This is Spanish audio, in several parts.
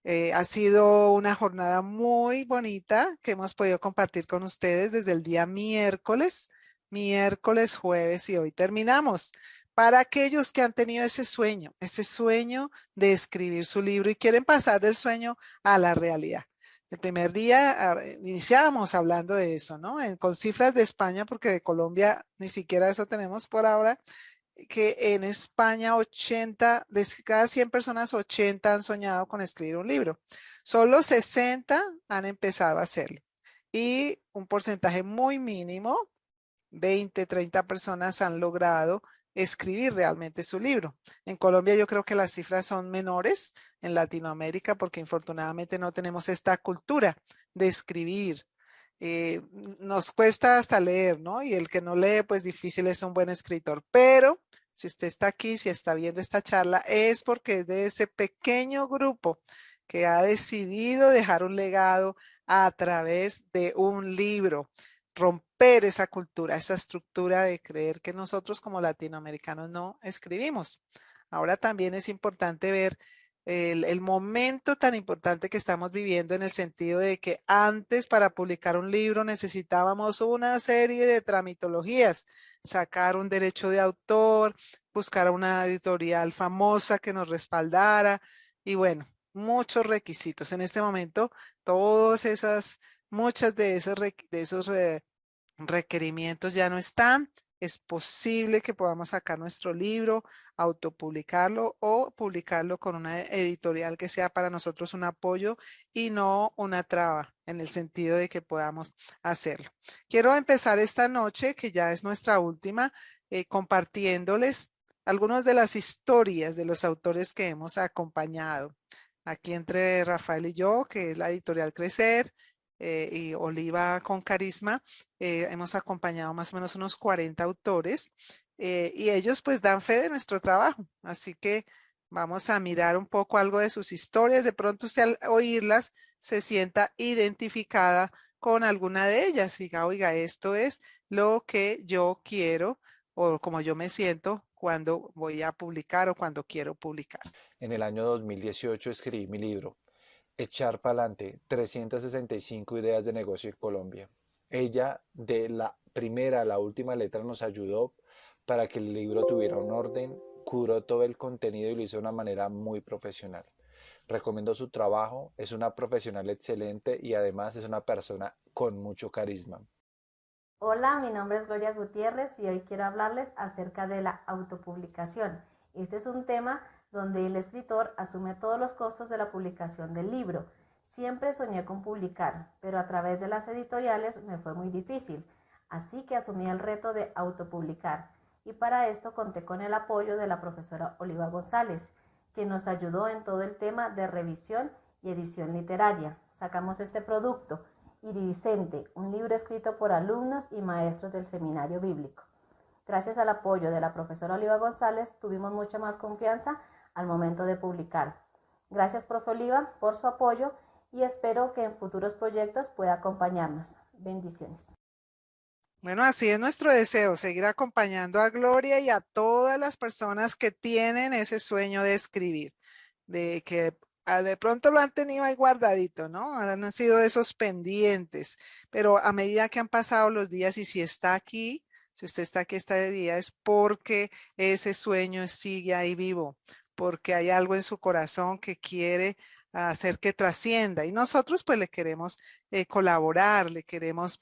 Ha sido una jornada muy bonita que hemos podido compartir con ustedes desde el día miércoles, jueves y hoy terminamos. Para aquellos que han tenido ese sueño de escribir su libro y quieren pasar del sueño a la realidad. El primer día iniciábamos hablando de eso, ¿no? Con cifras de España, porque de Colombia ni siquiera eso tenemos por ahora, que en España 80, de cada 100 personas, 80 han soñado con escribir un libro. Solo 60 han empezado a hacerlo. Y un porcentaje muy mínimo, 20, 30 personas han logrado escribir realmente su libro. En Colombia yo creo que las cifras son menores, en Latinoamérica, porque infortunadamente no tenemos esta cultura de escribir. Nos cuesta hasta leer, ¿no? Y el que no lee, pues difícil es un buen escritor. Pero si usted está aquí, si está viendo esta charla, es porque es de ese pequeño grupo que ha decidido dejar un legado a través de un libro, romper esa cultura, esa estructura de creer que nosotros como latinoamericanos no escribimos. Ahora también es importante ver el momento tan importante que estamos viviendo en el sentido de que antes para publicar un libro necesitábamos una serie de tramitologías, sacar un derecho de autor, buscar una editorial famosa que nos respaldara y bueno, muchos requisitos. En este momento, todas esas, muchas de esos requerimientos ya no están. Es posible que podamos sacar nuestro libro, autopublicarlo o publicarlo con una editorial que sea para nosotros un apoyo y no una traba en el sentido de que podamos hacerlo. Quiero empezar esta noche, que ya es nuestra última, compartiéndoles algunas de las historias de los autores que hemos acompañado. Aquí entre Rafael y yo, que es la editorial Crecer, y Oliva con Carisma, hemos acompañado más o menos unos 40 autores y ellos pues dan fe de nuestro trabajo. Así que vamos a mirar un poco algo de sus historias. De pronto usted al oírlas se sienta identificada con alguna de ellas. Diga, oiga, esto es lo que yo quiero o como yo me siento cuando voy a publicar o cuando quiero publicar. En el año 2018 escribí mi libro, Echar Pa'lante, 365 ideas de negocio en Colombia. Ella, de la primera a la última letra, nos ayudó para que el libro tuviera un orden, curó todo el contenido y lo hizo de una manera muy profesional. Recomiendo su trabajo, es una profesional excelente y además es una persona con mucho carisma. Hola, mi nombre es Gloria Gutiérrez y hoy quiero hablarles acerca de la autopublicación. Este es un tema donde el escritor asume todos los costos de la publicación del libro. Siempre soñé con publicar, pero a través de las editoriales me fue muy difícil, así que asumí el reto de autopublicar. Y para esto conté con el apoyo de la profesora Oliva González, que nos ayudó en todo el tema de revisión y edición literaria. Sacamos este producto, Iridicente, un libro escrito por alumnos y maestros del seminario bíblico. Gracias al apoyo de la profesora Oliva González, tuvimos mucha más confianza al momento de publicar. Gracias, profe Oliva, por su apoyo y espero que en futuros proyectos pueda acompañarnos. Bendiciones. Bueno, así es nuestro deseo, seguir acompañando a Gloria y a todas las personas que tienen ese sueño de escribir, de que de pronto lo han tenido ahí guardadito, ¿no? Han sido esos pendientes, pero a medida que han pasado los días y si está aquí, si usted está aquí este día, es porque ese sueño sigue ahí vivo, porque hay algo en su corazón que quiere hacer que trascienda y nosotros pues le queremos colaborar, le queremos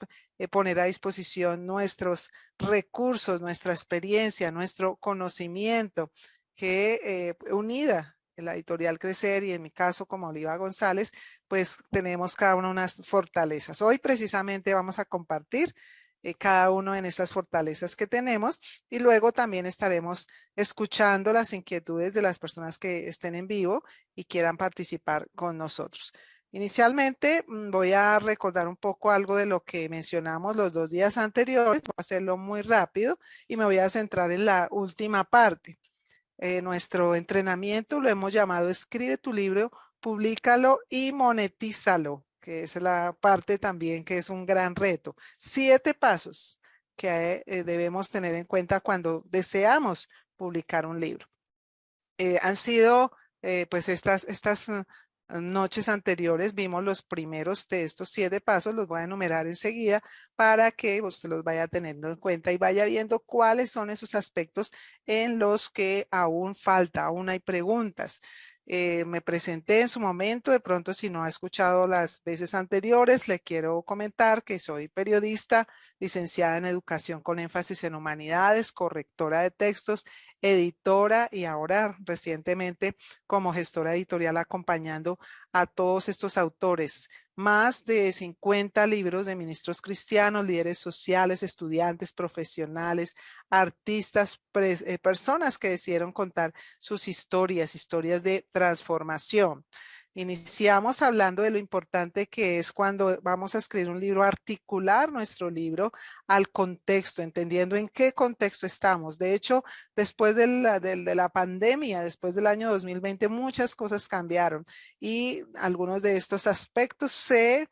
poner a disposición nuestros recursos, nuestra experiencia, nuestro conocimiento, que unida en la editorial Crecer y en mi caso como Oliva González, pues tenemos cada uno unas fortalezas. Hoy precisamente vamos a compartir cada uno en esas fortalezas que tenemos y luego también estaremos escuchando las inquietudes de las personas que estén en vivo y quieran participar con nosotros. Inicialmente voy a recordar un poco algo de lo que mencionamos los 2 días anteriores, voy a hacerlo muy rápido y me voy a centrar en la última parte. Nuestro entrenamiento lo hemos llamado Escribe tu libro, públicalo y monetízalo, que es la parte también que es un gran reto. 7 pasos que debemos tener en cuenta cuando deseamos publicar un libro. Han sido pues estas noches anteriores vimos los primeros de estos 7 pasos, los voy a enumerar enseguida para que usted los vaya teniendo en cuenta y vaya viendo cuáles son esos aspectos en los que aún falta, aún hay preguntas. Me presenté en su momento, de pronto si no ha escuchado las veces anteriores, le quiero comentar que soy periodista, licenciada en educación con énfasis en humanidades, correctora de textos, editora y ahora recientemente como gestora editorial acompañando a todos estos autores. Más de 50 libros de ministros cristianos, líderes sociales, estudiantes, profesionales, artistas, personas que decidieron contar sus historias, historias de transformación. Iniciamos hablando de lo importante que es cuando vamos a escribir un libro, articular nuestro libro al contexto, entendiendo en qué contexto estamos. De hecho, después de la pandemia, después del año 2020, muchas cosas cambiaron y algunos de estos aspectos se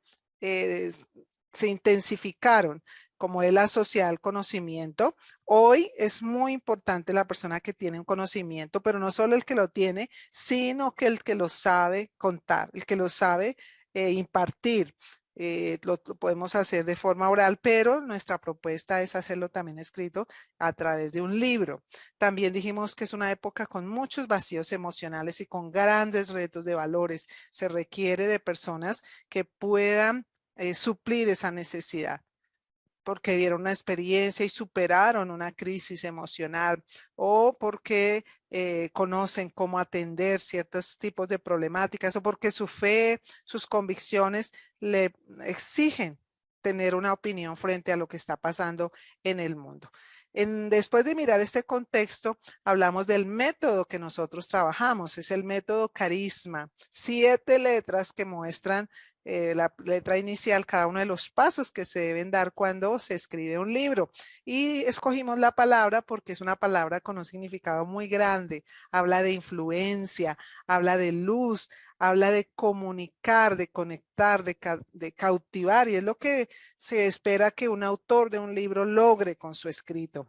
intensificaron, como es la sociedad del conocimiento. Hoy es muy importante la persona que tiene un conocimiento, pero no solo el que lo tiene, sino que el que lo sabe contar, el que lo sabe impartir. Lo podemos hacer de forma oral, pero nuestra propuesta es hacerlo también escrito a través de un libro. También dijimos que es una época con muchos vacíos emocionales y con grandes retos de valores. Se requiere de personas que puedan suplir esa necesidad porque vieron una experiencia y superaron una crisis emocional o porque conocen cómo atender ciertos tipos de problemáticas o porque su fe, sus convicciones le exigen tener una opinión frente a lo que está pasando en el mundo. Después de mirar este contexto, hablamos del método que nosotros trabajamos, es el método Carisma, 7 letras que muestran la letra inicial, cada uno de los pasos que se deben dar cuando se escribe un libro. Y escogimos la palabra porque es una palabra con un significado muy grande. Habla de influencia, habla de luz, habla de comunicar, de conectar, de cautivar. Y es lo que se espera que un autor de un libro logre con su escrito.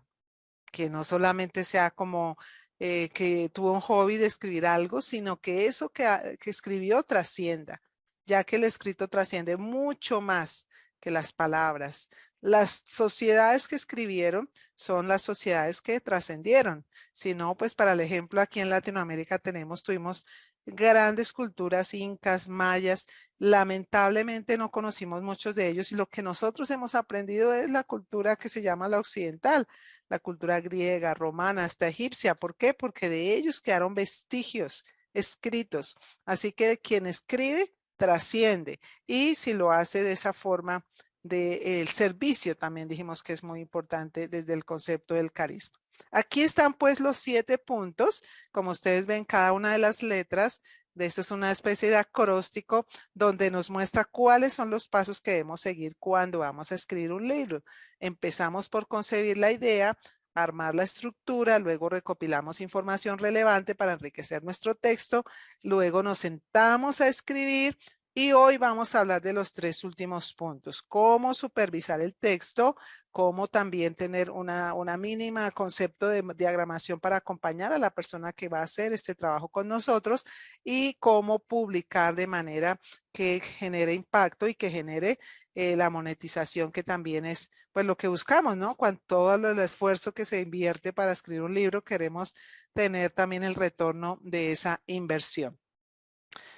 Que no solamente sea como que tuvo un hobby de escribir algo, sino que eso que escribió trascienda, ya que el escrito trasciende mucho más que las palabras. Las sociedades que escribieron son las sociedades que trascendieron. Si no, pues para el ejemplo, aquí en Latinoamérica tuvimos grandes culturas incas, mayas. Lamentablemente no conocimos muchos de ellos y lo que nosotros hemos aprendido es la cultura que se llama la occidental, la cultura griega, romana, hasta egipcia. ¿Por qué? Porque de ellos quedaron vestigios escritos. Así que quien escribe trasciende y si lo hace de esa forma del servicio, también dijimos que es muy importante desde el concepto del carisma. Aquí están pues los 7 puntos, como ustedes ven cada una de las letras, de esto es una especie de acróstico donde nos muestra cuáles son los pasos que debemos seguir cuando vamos a escribir un libro. Empezamos por concebir la idea, armar la estructura, luego recopilamos información relevante para enriquecer nuestro texto, luego nos sentamos a escribir y hoy vamos a hablar de los 3 últimos puntos, cómo supervisar el texto, cómo también tener una mínima concepto de diagramación para acompañar a la persona que va a hacer este trabajo con nosotros y cómo publicar de manera que genere impacto y que genere la monetización, que también es pues lo que buscamos, ¿no? Con todo el esfuerzo que se invierte para escribir un libro, queremos tener también el retorno de esa inversión.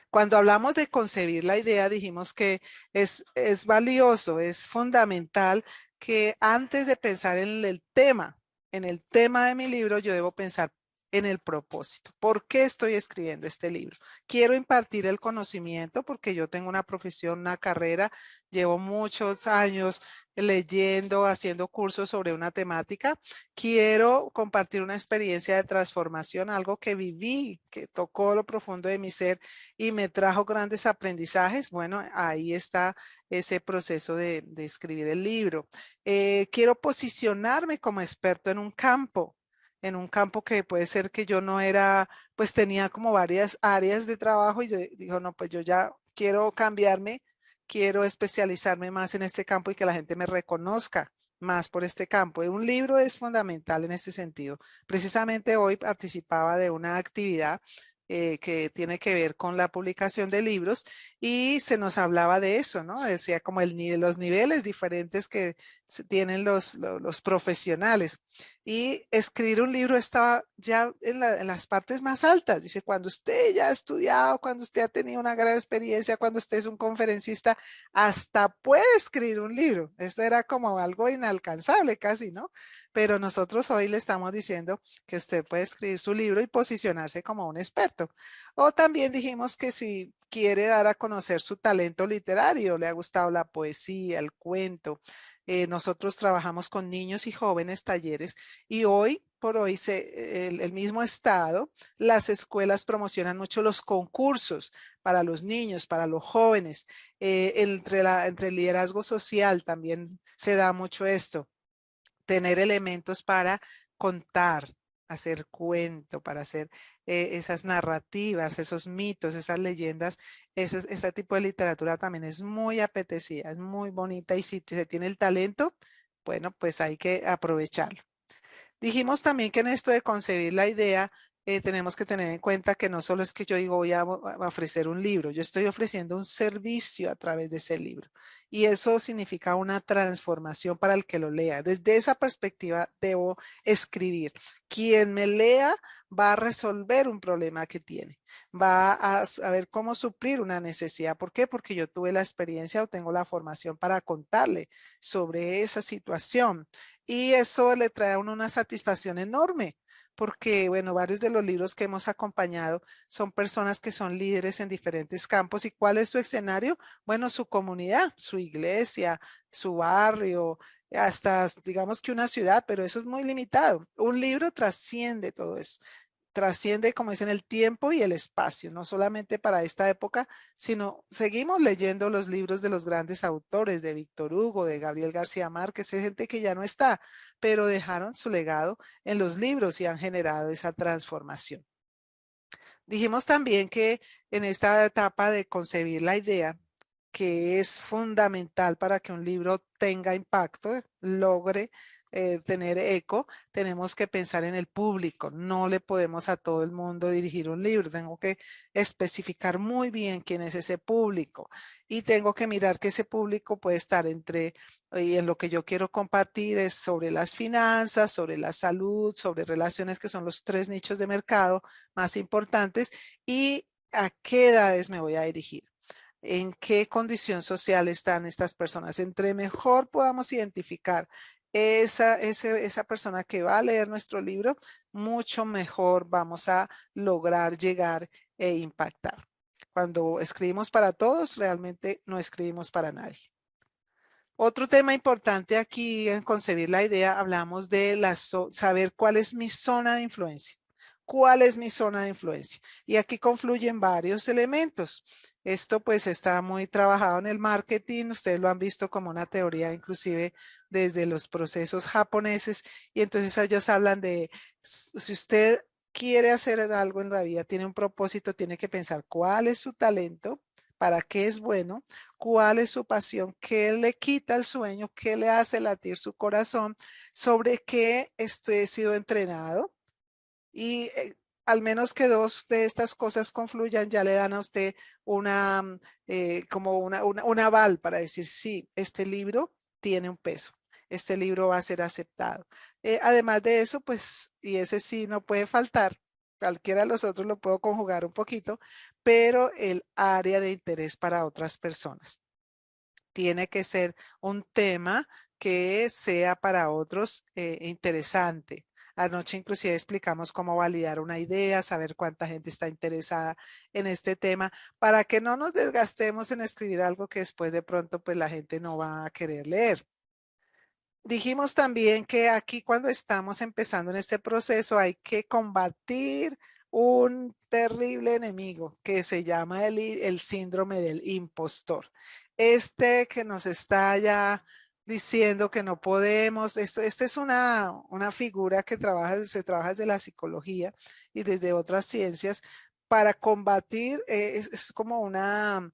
Cuando hablamos de concebir la idea, dijimos que es valioso, es fundamental que antes de pensar en el tema de mi libro, yo debo pensar en el propósito. ¿Por qué estoy escribiendo este libro? Quiero impartir el conocimiento porque yo tengo una profesión, una carrera, llevo muchos años leyendo, haciendo cursos sobre una temática. Quiero compartir una experiencia de transformación, algo que viví, que tocó lo profundo de mi ser y me trajo grandes aprendizajes. Bueno, ahí está ese proceso de escribir el libro. Quiero posicionarme como experto en un campo que puede ser que yo no era, pues tenía como varias áreas de trabajo y yo digo, no, pues yo ya quiero cambiarme, quiero especializarme más en este campo y que la gente me reconozca más por este campo. Un libro es fundamental en ese sentido. Precisamente hoy participaba de una actividad que tiene que ver con la publicación de libros y se nos hablaba de eso, ¿no? Decía como los niveles diferentes que tienen los profesionales. Y escribir un libro estaba ya en las partes más altas. Dice, cuando usted ya ha estudiado, cuando usted ha tenido una gran experiencia, cuando usted es un conferencista, hasta puede escribir un libro. Eso era como algo inalcanzable casi, ¿no? Pero nosotros hoy le estamos diciendo que usted puede escribir su libro y posicionarse como un experto. O también dijimos que si quiere dar a conocer su talento literario, le ha gustado la poesía, el cuento. Nosotros trabajamos con niños y jóvenes talleres y hoy por hoy el mismo estado, las escuelas promocionan mucho los concursos para los niños, para los jóvenes. Entre el liderazgo social también se da mucho esto, tener elementos para contar, hacer cuento, para hacer esas narrativas, esos mitos, esas leyendas, ese tipo de literatura también es muy apetecida, es muy bonita y si se tiene el talento, bueno, pues hay que aprovecharlo. Dijimos también que en esto de concebir la idea, tenemos que tener en cuenta que no solo es que yo digo voy a ofrecer un libro, yo estoy ofreciendo un servicio a través de ese libro. Y eso significa una transformación para el que lo lea. Desde esa perspectiva debo escribir. Quien me lea va a resolver un problema que tiene, va a ver cómo suplir una necesidad. ¿Por qué? Porque yo tuve la experiencia o tengo la formación para contarle sobre esa situación y eso le trae a uno una satisfacción enorme, porque, bueno, varios de los libros que hemos acompañado son personas que son líderes en diferentes campos. ¿Y cuál es su escenario? Bueno, su comunidad, su iglesia, su barrio, hasta digamos que una ciudad, pero eso es muy limitado. Un libro trasciende todo eso, trasciende, como dicen, el tiempo y el espacio, no solamente para esta época, sino seguimos leyendo los libros de los grandes autores, de Víctor Hugo, de Gabriel García Márquez, es gente que ya no está, pero dejaron su legado en los libros y han generado esa transformación. Dijimos también que en esta etapa de concebir la idea, que es fundamental para que un libro tenga impacto, logre tener eco, tenemos que pensar en el público. No le podemos a todo el mundo dirigir un libro. Tengo que especificar muy bien quién es ese público y tengo que mirar que ese público puede estar y en lo que yo quiero compartir es sobre las finanzas, sobre la salud, sobre relaciones, que son los 3 nichos de mercado más importantes, y a qué edades me voy a dirigir, en qué condición social están estas personas. Entre mejor podamos identificar esa persona que va a leer nuestro libro, mucho mejor vamos a lograr llegar e impactar. Cuando escribimos para todos, realmente no escribimos para nadie. Otro tema importante aquí en concebir la idea, hablamos de saber cuál es mi zona de influencia. ¿Cuál es mi zona de influencia? Y aquí confluyen varios elementos. Esto pues está muy trabajado en el marketing. Ustedes lo han visto como una teoría inclusive desde los procesos japoneses. Y entonces ellos hablan de si usted quiere hacer algo en la vida, tiene un propósito, tiene que pensar cuál es su talento, para qué es bueno, cuál es su pasión, qué le quita el sueño, qué le hace latir su corazón, sobre qué he sido entrenado. Y al menos que 2 de estas cosas confluyan, ya le dan a usted como un aval para decir, sí, este libro tiene un peso, este libro va a ser aceptado. Además de eso, pues, y ese sí no puede faltar, cualquiera de los otros lo puedo conjugar un poquito, pero el área de interés para otras personas. Tiene que ser un tema que sea para otros interesante. Anoche inclusive explicamos cómo validar una idea, saber cuánta gente está interesada en este tema, para que no nos desgastemos en escribir algo que después de pronto pues la gente no va a querer leer. Dijimos también que aquí cuando estamos empezando en este proceso hay que combatir un terrible enemigo que se llama el síndrome del impostor. Este que nos está ya diciendo que no podemos, esta es una figura que se trabaja desde la psicología y desde otras ciencias para combatir, es como una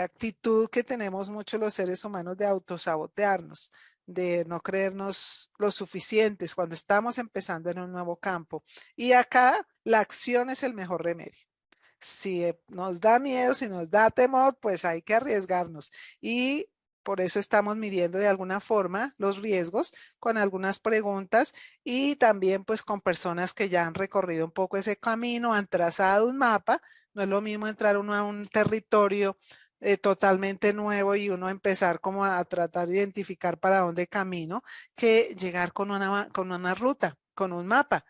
actitud que tenemos muchos los seres humanos de autosabotearnos, de no creernos lo suficientes cuando estamos empezando en un nuevo campo. Y acá la acción es el mejor remedio. Si nos da miedo, si nos da temor, pues hay que arriesgarnos. Y por eso estamos midiendo de alguna forma los riesgos con algunas preguntas y también pues con personas que ya han recorrido un poco ese camino, han trazado un mapa. No es lo mismo entrar uno a un territorio totalmente nuevo y uno empezar como a tratar de identificar para dónde camino que llegar con una ruta, con un mapa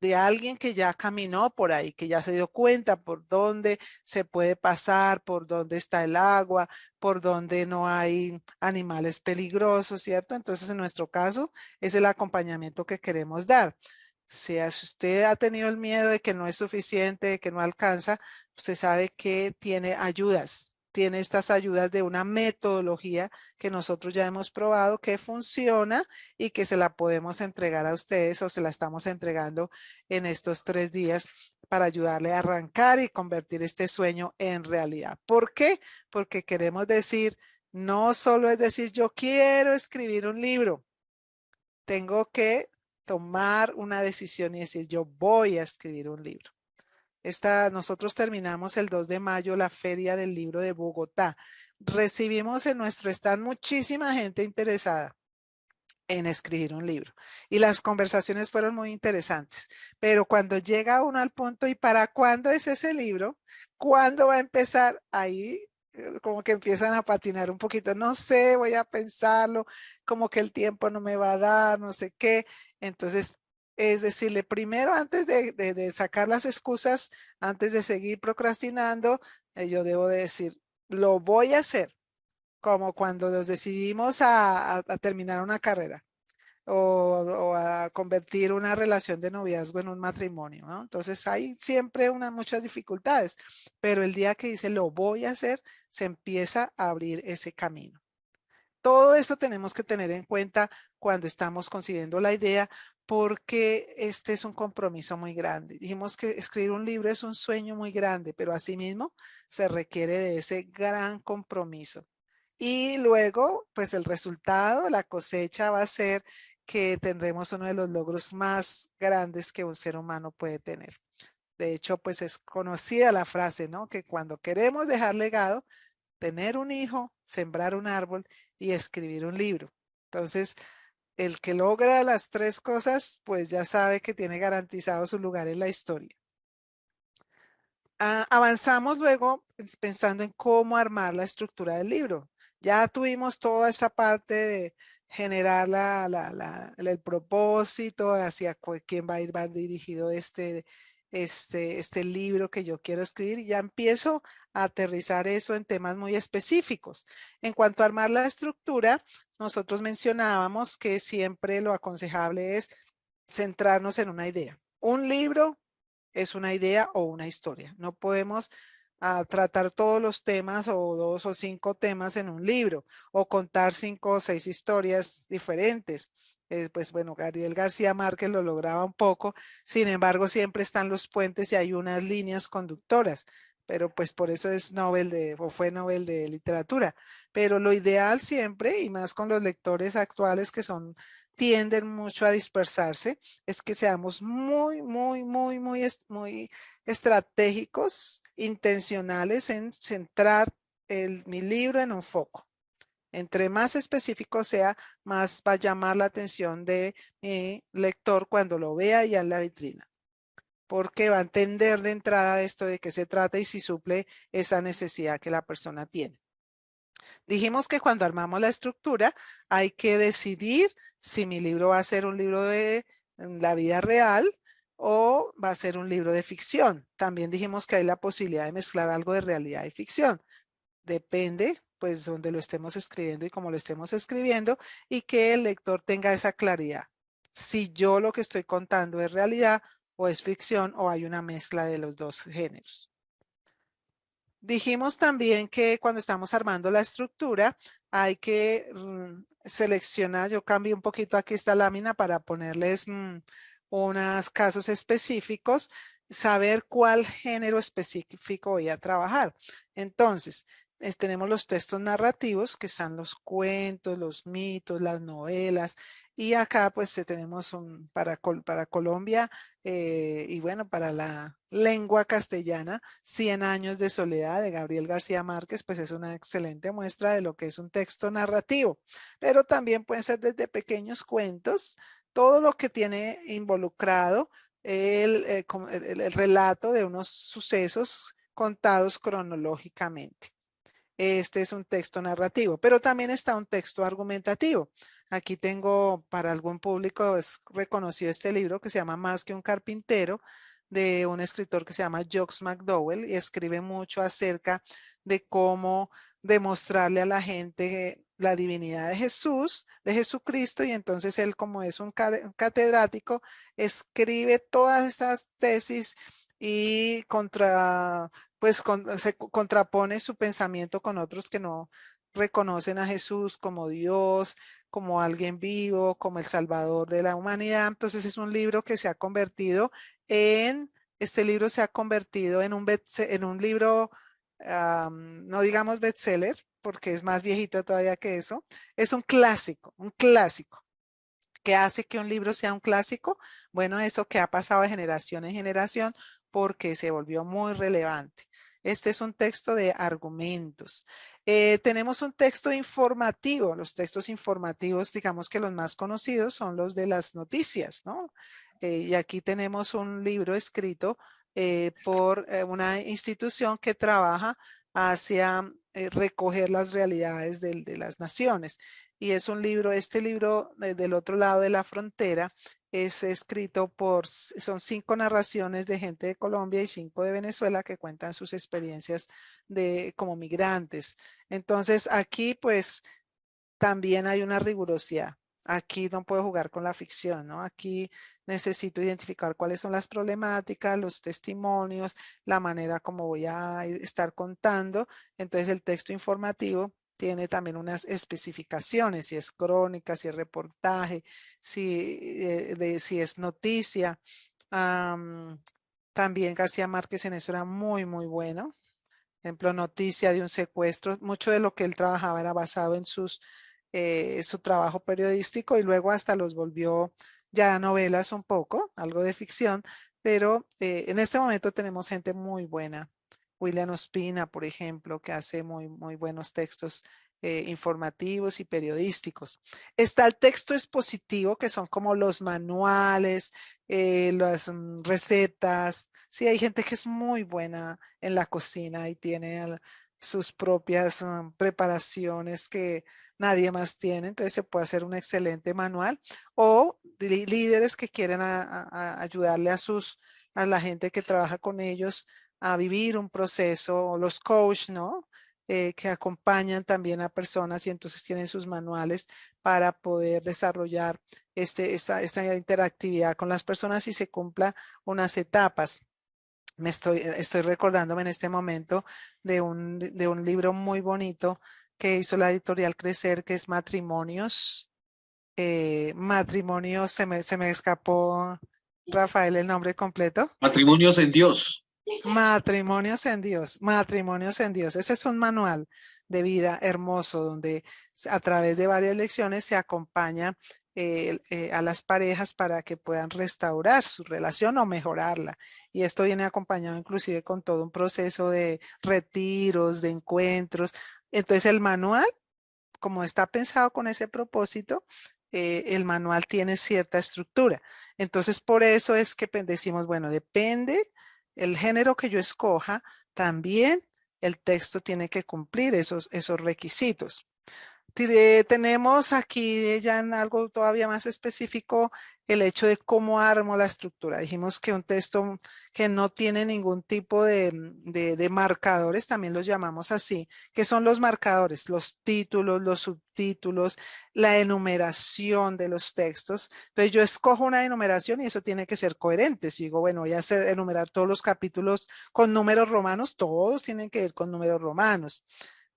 de alguien que ya caminó por ahí, que ya se dio cuenta por dónde se puede pasar, por dónde está el agua, por dónde no hay animales peligrosos, ¿cierto? Entonces, en nuestro caso, es el acompañamiento que queremos dar. Si usted ha tenido el miedo de que no es suficiente, de que no alcanza, usted sabe que tiene ayudas, tiene estas ayudas de una metodología que nosotros ya hemos probado que funciona y que se la podemos entregar a ustedes o se la estamos entregando en estos 3 días para ayudarle a arrancar y convertir este sueño en realidad. ¿Por qué? Porque queremos decir, no solo es decir, yo quiero escribir un libro, tengo que tomar una decisión y decir, yo voy a escribir un libro. Nosotros terminamos el 2 de mayo la Feria del Libro de Bogotá. Recibimos en nuestro stand muchísima gente interesada en escribir un libro. Y las conversaciones fueron muy interesantes. Pero cuando llega uno al punto, ¿y para cuándo es ese libro? ¿Cuándo va a empezar? Ahí como que empiezan a patinar un poquito. No sé, voy a pensarlo, como que el tiempo no me va a dar, no sé qué. Entonces, es decirle, primero, antes de sacar las excusas, antes de seguir procrastinando, yo debo de decir, lo voy a hacer como cuando nos decidimos a terminar una carrera o a convertir una relación de noviazgo en un matrimonio, ¿no? Entonces hay siempre muchas dificultades, pero el día que dice lo voy a hacer, se empieza a abrir ese camino. Todo esto tenemos que tener en cuenta cuando estamos concibiendo la idea, porque este es un compromiso muy grande. Dijimos que escribir un libro es un sueño muy grande, pero asimismo se requiere de ese gran compromiso. Y luego, pues el resultado, la cosecha va a ser que tendremos uno de los logros más grandes que un ser humano puede tener. De hecho, pues es conocida la frase, ¿no? Que cuando queremos dejar legado, tener un hijo, sembrar un árbol y escribir un libro. Entonces, el que logra las 3 cosas, pues ya sabe que tiene garantizado su lugar en la historia. Avanzamos luego pensando en cómo armar la estructura del libro. Ya tuvimos toda esa parte de generar el propósito hacia quién va a ir dirigido este libro que yo quiero escribir y ya empiezo a aterrizar eso en temas muy específicos. En cuanto a armar la estructura, nosotros mencionábamos que siempre lo aconsejable es centrarnos en una idea. Un libro es una idea o una historia. No podemos tratar todos los temas o 2 o 5 temas en un libro o contar 5 o 6 historias diferentes. Pues bueno, Gabriel García Márquez lo lograba un poco, sin embargo siempre están los puentes y hay unas líneas conductoras, pero pues por eso es fue Nobel de literatura. Pero lo ideal siempre, y más con los lectores actuales que tienden mucho a dispersarse, es que seamos muy estratégicos, intencionales en centrar mi libro en un foco. Entre más específico sea, más va a llamar la atención de mi lector cuando lo vea ya en la vitrina, porque va a entender de entrada esto de qué se trata y si suple esa necesidad que la persona tiene. Dijimos que cuando armamos la estructura hay que decidir si mi libro va a ser un libro de la vida real o va a ser un libro de ficción. También dijimos que hay la posibilidad de mezclar algo de realidad y ficción. Depende, pues, donde lo estemos escribiendo y cómo lo estemos escribiendo y que el lector tenga esa claridad. Si yo lo que estoy contando es realidad o es ficción o hay una mezcla de los dos géneros. Dijimos también que cuando estamos armando la estructura hay que seleccionar, yo cambio un poquito aquí esta lámina para ponerles unos casos específicos, saber cuál género específico voy a trabajar. Entonces, tenemos los textos narrativos, que están los cuentos, los mitos, las novelas, y acá pues tenemos para Colombia y bueno, para la lengua castellana, 100 años de soledad de Gabriel García Márquez, pues es una excelente muestra de lo que es un texto narrativo, pero también pueden ser desde pequeños cuentos, todo lo que tiene involucrado el relato de unos sucesos contados cronológicamente. Este es un texto narrativo, pero también está un texto argumentativo. Aquí tengo para algún público es reconocido este libro que se llama Más que un carpintero, de un escritor que se llama Jacques McDowell, y escribe mucho acerca de cómo demostrarle a la gente la divinidad de Jesús, de Jesucristo, y entonces él, como es un catedrático, escribe todas estas tesis y se contrapone su pensamiento con otros que no reconocen a Jesús como Dios, como alguien vivo, como el Salvador de la humanidad. Entonces es un libro que se ha convertido este libro se ha convertido en un libro, no digamos bestseller, porque es más viejito todavía que eso. Es un clásico, un clásico. ¿Qué hace que un libro sea un clásico? Bueno, eso que ha pasado de generación en generación porque se volvió muy relevante. Este es un texto de argumentos. Tenemos un texto informativo. Los textos informativos, digamos que los más conocidos son los de las noticias, ¿no? Y aquí tenemos un libro escrito por una institución que trabaja hacia recoger las realidades de las naciones. Y es un libro, este libro del otro lado de la frontera es escrito son 5 narraciones de gente de Colombia y 5 de Venezuela que cuentan sus experiencias como migrantes. Entonces aquí pues también hay una rigurosidad. Aquí no puedo jugar con la ficción, ¿no? Aquí necesito identificar cuáles son las problemáticas, los testimonios, la manera como voy a estar contando. Entonces el texto informativo tiene también unas especificaciones, si es crónica, si es reportaje, si es noticia. También García Márquez en eso era muy, muy bueno. Por ejemplo, noticia de un secuestro. Mucho de lo que él trabajaba era basado en su trabajo periodístico y luego hasta los volvió ya novelas un poco, algo de ficción, pero en este momento tenemos gente muy buena. William Ospina, por ejemplo, que hace muy, muy buenos textos informativos y periodísticos. Está el texto expositivo, que son como los manuales, las recetas. Sí, hay gente que es muy buena en la cocina y tiene sus propias preparaciones que nadie más tiene, entonces se puede hacer un excelente manual, o líderes que quieren ayudarle a la gente que trabaja con ellos a vivir un proceso, o los coach, ¿no? Que acompañan también a personas y entonces tienen sus manuales para poder desarrollar esta interactividad con las personas y se cumpla unas etapas. Estoy recordándome en este momento de un libro muy bonito que hizo la editorial Crecer, que es Matrimonios. Matrimonios, se me escapó, Rafael, el nombre completo. Matrimonios en Dios. Matrimonios en Dios, Matrimonios en Dios. Ese es un manual de vida hermoso donde a través de varias lecciones se acompaña a las parejas para que puedan restaurar su relación o mejorarla. Y esto viene acompañado inclusive con todo un proceso de retiros, de encuentros. Entonces el manual, como está pensado con ese propósito, el manual tiene cierta estructura. Entonces por eso es que decimos, bueno, depende el género que yo escoja, también el texto tiene que cumplir esos requisitos. Tenemos aquí ya en algo todavía más específico el hecho de cómo armo la estructura. Dijimos que un texto que no tiene ningún tipo de marcadores, también los llamamos así, que son los marcadores, los títulos, los subtítulos, la enumeración de los textos. Entonces yo escojo una enumeración y eso tiene que ser coherente. Si digo, bueno, voy a enumerar todos los capítulos con números romanos, todos tienen que ir con números romanos.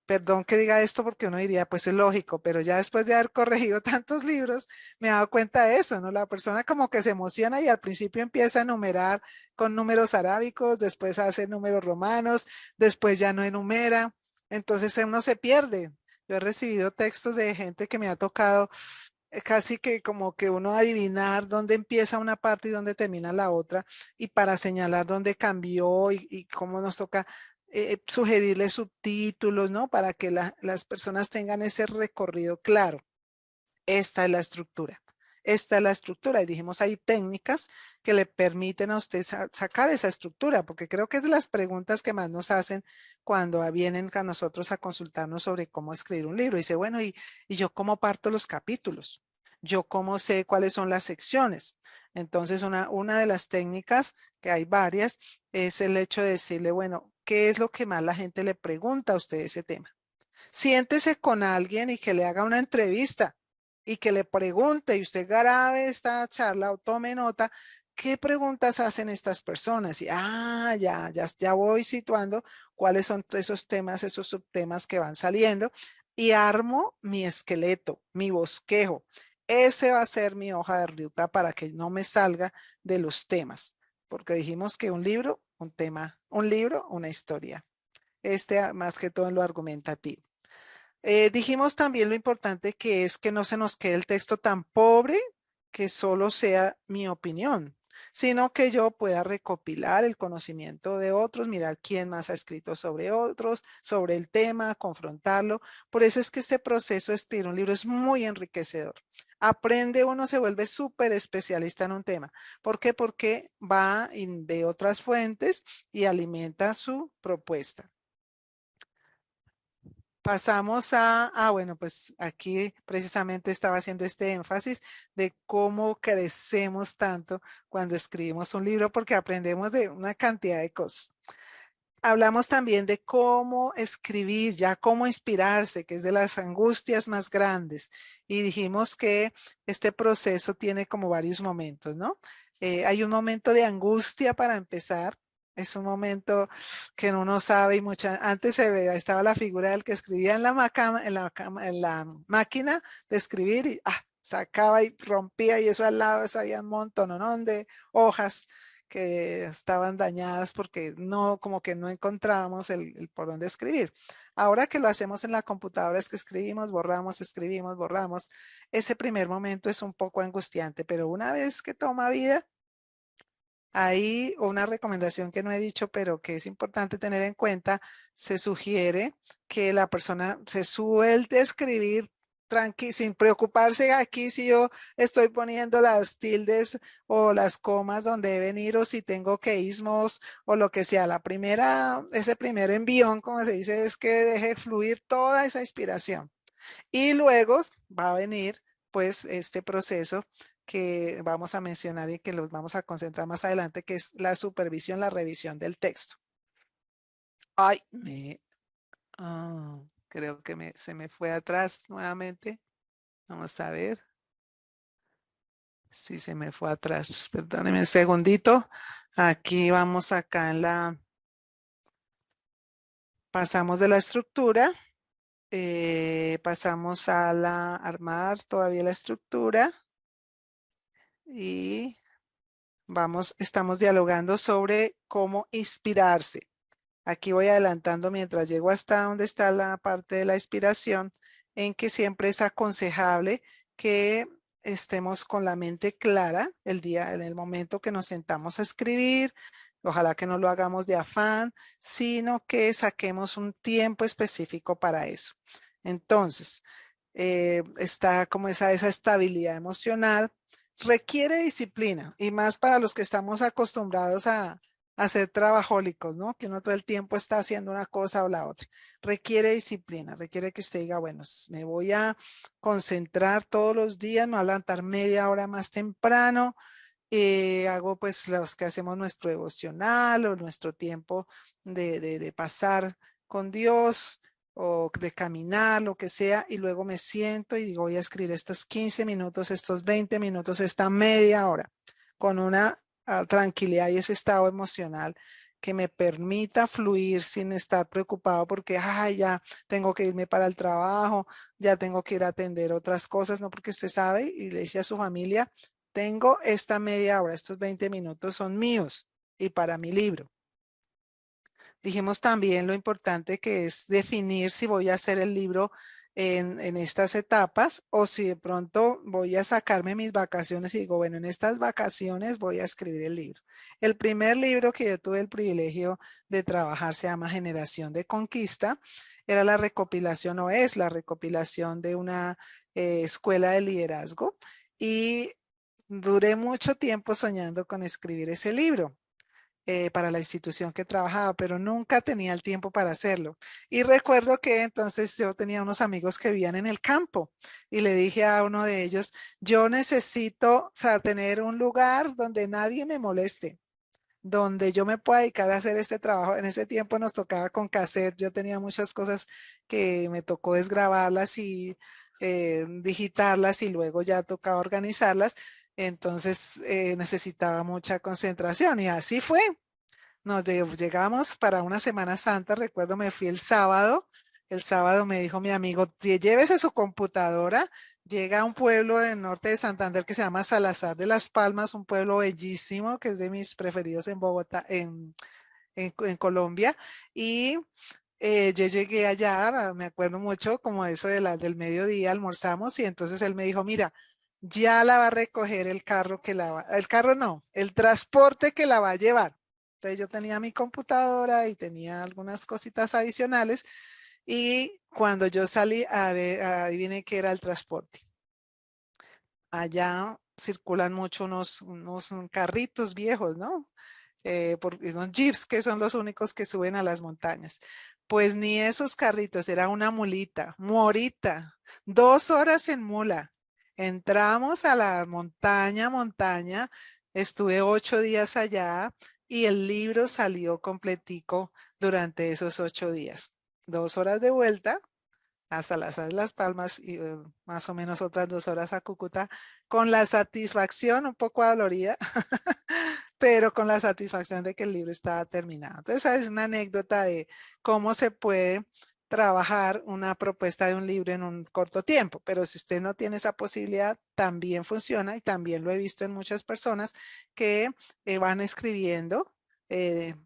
Perdón que diga esto porque uno diría, pues es lógico, pero ya después de haber corregido tantos libros, me he dado cuenta de eso, ¿no? La persona como que se emociona y al principio empieza a enumerar con números arábicos, después hace números romanos, después ya no enumera. Entonces uno se pierde. Yo he recibido textos de gente que me ha tocado casi que como que uno adivinar dónde empieza una parte y dónde termina la otra, y para señalar dónde cambió y cómo nos toca sugerirle subtítulos, ¿no? Para que las personas tengan ese recorrido claro. Esta es la estructura. Esta es la estructura. Y dijimos, hay técnicas que le permiten a usted sacar esa estructura, porque creo que es de las preguntas que más nos hacen cuando vienen a nosotros a consultarnos sobre cómo escribir un libro. Dice, bueno, ¿y yo cómo parto los capítulos? ¿Yo cómo sé cuáles son las secciones? Entonces, una de las técnicas, que hay varias, es el hecho de decirle, bueno, ¿qué es lo que más la gente le pregunta a usted de ese tema? Siéntese con alguien y que le haga una entrevista y que le pregunte, y usted grabe esta charla o tome nota, ¿qué preguntas hacen estas personas? Y ya voy situando cuáles son esos temas, esos subtemas que van saliendo, y armo mi esqueleto, mi bosquejo. Ese va a ser mi hoja de ruta para que no me salga de los temas, porque dijimos que un libro, un tema, un libro, una historia. Más que todo en lo argumentativo. Dijimos también lo importante que es que no se nos quede el texto tan pobre que solo sea mi opinión, sino que yo pueda recopilar el conocimiento de otros, mirar quién más ha escrito sobre otros, sobre el tema, confrontarlo. Por eso es que este proceso de escribir un libro es muy enriquecedor. Aprende uno, se vuelve súper especialista en un tema. ¿Por qué? Porque va y ve otras fuentes y alimenta su propuesta. Pasamos bueno, pues aquí precisamente estaba haciendo este énfasis de cómo crecemos tanto cuando escribimos un libro, porque aprendemos de una cantidad de cosas. Hablamos también de cómo escribir, ya cómo inspirarse, que es de las angustias más grandes. Y dijimos que este proceso tiene como varios momentos, ¿no? Hay un momento de angustia para empezar. Es un momento que uno sabe y antes se veía, estaba la figura del que escribía en la máquina de escribir y sacaba y rompía, y eso al lado, eso había un montón, ¿no? De hojas que estaban dañadas porque como que no encontrábamos el por dónde escribir. Ahora que lo hacemos en la computadora, es que escribimos, borramos. Ese primer momento es un poco angustiante, pero una vez que toma vida, hay una recomendación que no he dicho, pero que es importante tener en cuenta. Se sugiere que la persona se suelte a escribir sin preocuparse aquí si yo estoy poniendo las tildes o las comas donde deben ir, o si tengo queísmos o lo que sea. Ese primer envión, como se dice, es que deje fluir toda esa inspiración. Y luego va a venir pues este proceso que vamos a mencionar y que los vamos a concentrar más adelante, que es la supervisión, la revisión del texto. Creo que se me fue atrás nuevamente. Vamos a ver si se me fue atrás. Perdónenme un segundito. Aquí vamos acá pasamos de la estructura. Pasamos a armar todavía la estructura y estamos dialogando sobre cómo inspirarse. Aquí voy adelantando mientras llego hasta donde está la parte de la inspiración, en que siempre es aconsejable que estemos con la mente clara en el momento que nos sentamos a escribir. Ojalá que no lo hagamos de afán, sino que saquemos un tiempo específico para eso. Entonces, está como esa estabilidad emocional. Requiere disciplina, y más para los que estamos acostumbrados a ser trabajólicos, ¿no? Que uno todo el tiempo está haciendo una cosa o la otra. Requiere disciplina, requiere que usted diga, bueno, me voy a concentrar todos los días, me voy a levantar media hora más temprano, hago pues los que hacemos nuestro devocional o nuestro tiempo de pasar con Dios o de caminar, lo que sea, y luego me siento y digo, voy a escribir estos 15 minutos, estos 20 minutos, esta media hora, con una tranquilidad y ese estado emocional que me permita fluir sin estar preocupado porque, ya tengo que irme para el trabajo, ya tengo que ir a atender otras cosas, no, porque usted sabe y le dice a su familia, tengo esta media hora, estos 20 minutos son míos y para mi libro. Dijimos también lo importante que es definir si voy a hacer el libro en estas etapas o si de pronto voy a sacarme mis vacaciones y digo, bueno, en estas vacaciones voy a escribir el libro. El primer libro que yo tuve el privilegio de trabajar se llama Generación de Conquista. Era la recopilación o es la recopilación de una escuela de liderazgo y duré mucho tiempo soñando con escribir ese libro para la institución que trabajaba, pero nunca tenía el tiempo para hacerlo. Y recuerdo que entonces yo tenía unos amigos que vivían en el campo y le dije a uno de ellos, yo necesito, o sea, tener un lugar donde nadie me moleste, donde yo me pueda dedicar a hacer este trabajo. En ese tiempo nos tocaba con cassette, yo tenía muchas cosas que me tocó desgrabarlas y digitarlas y luego ya tocaba organizarlas. Entonces necesitaba mucha concentración y así fue. Llegamos para una Semana Santa, recuerdo, me fui el sábado me dijo mi amigo, llévese su computadora, llega a un pueblo del norte de Santander que se llama Salazar de las Palmas, un pueblo bellísimo que es de mis preferidos en Bogotá, en Colombia, y yo llegué allá, me acuerdo mucho, como eso del mediodía, almorzamos y entonces él me dijo, mira, ya la va a recoger el carro el carro no, el transporte que la va a llevar. Entonces yo tenía mi computadora y tenía algunas cositas adicionales y cuando yo salí, adiviné que era el transporte. Allá circulan mucho unos carritos viejos, ¿no? Porque son jeeps que son los únicos que suben a las montañas. Pues ni esos carritos, era una mulita, morita, 2 horas en mula. Entramos a la montaña, estuve 8 días allá y el libro salió completico durante esos 8 días. 2 horas de vuelta a Salazar de las Palmas y más o menos otras 2 horas a Cúcuta, con la satisfacción un poco dolorida, pero con la satisfacción de que el libro estaba terminado. Entonces, esa es una anécdota de cómo se puede trabajar una propuesta de un libro en un corto tiempo, pero si usted no tiene esa posibilidad, también funciona y también lo he visto en muchas personas que van escribiendo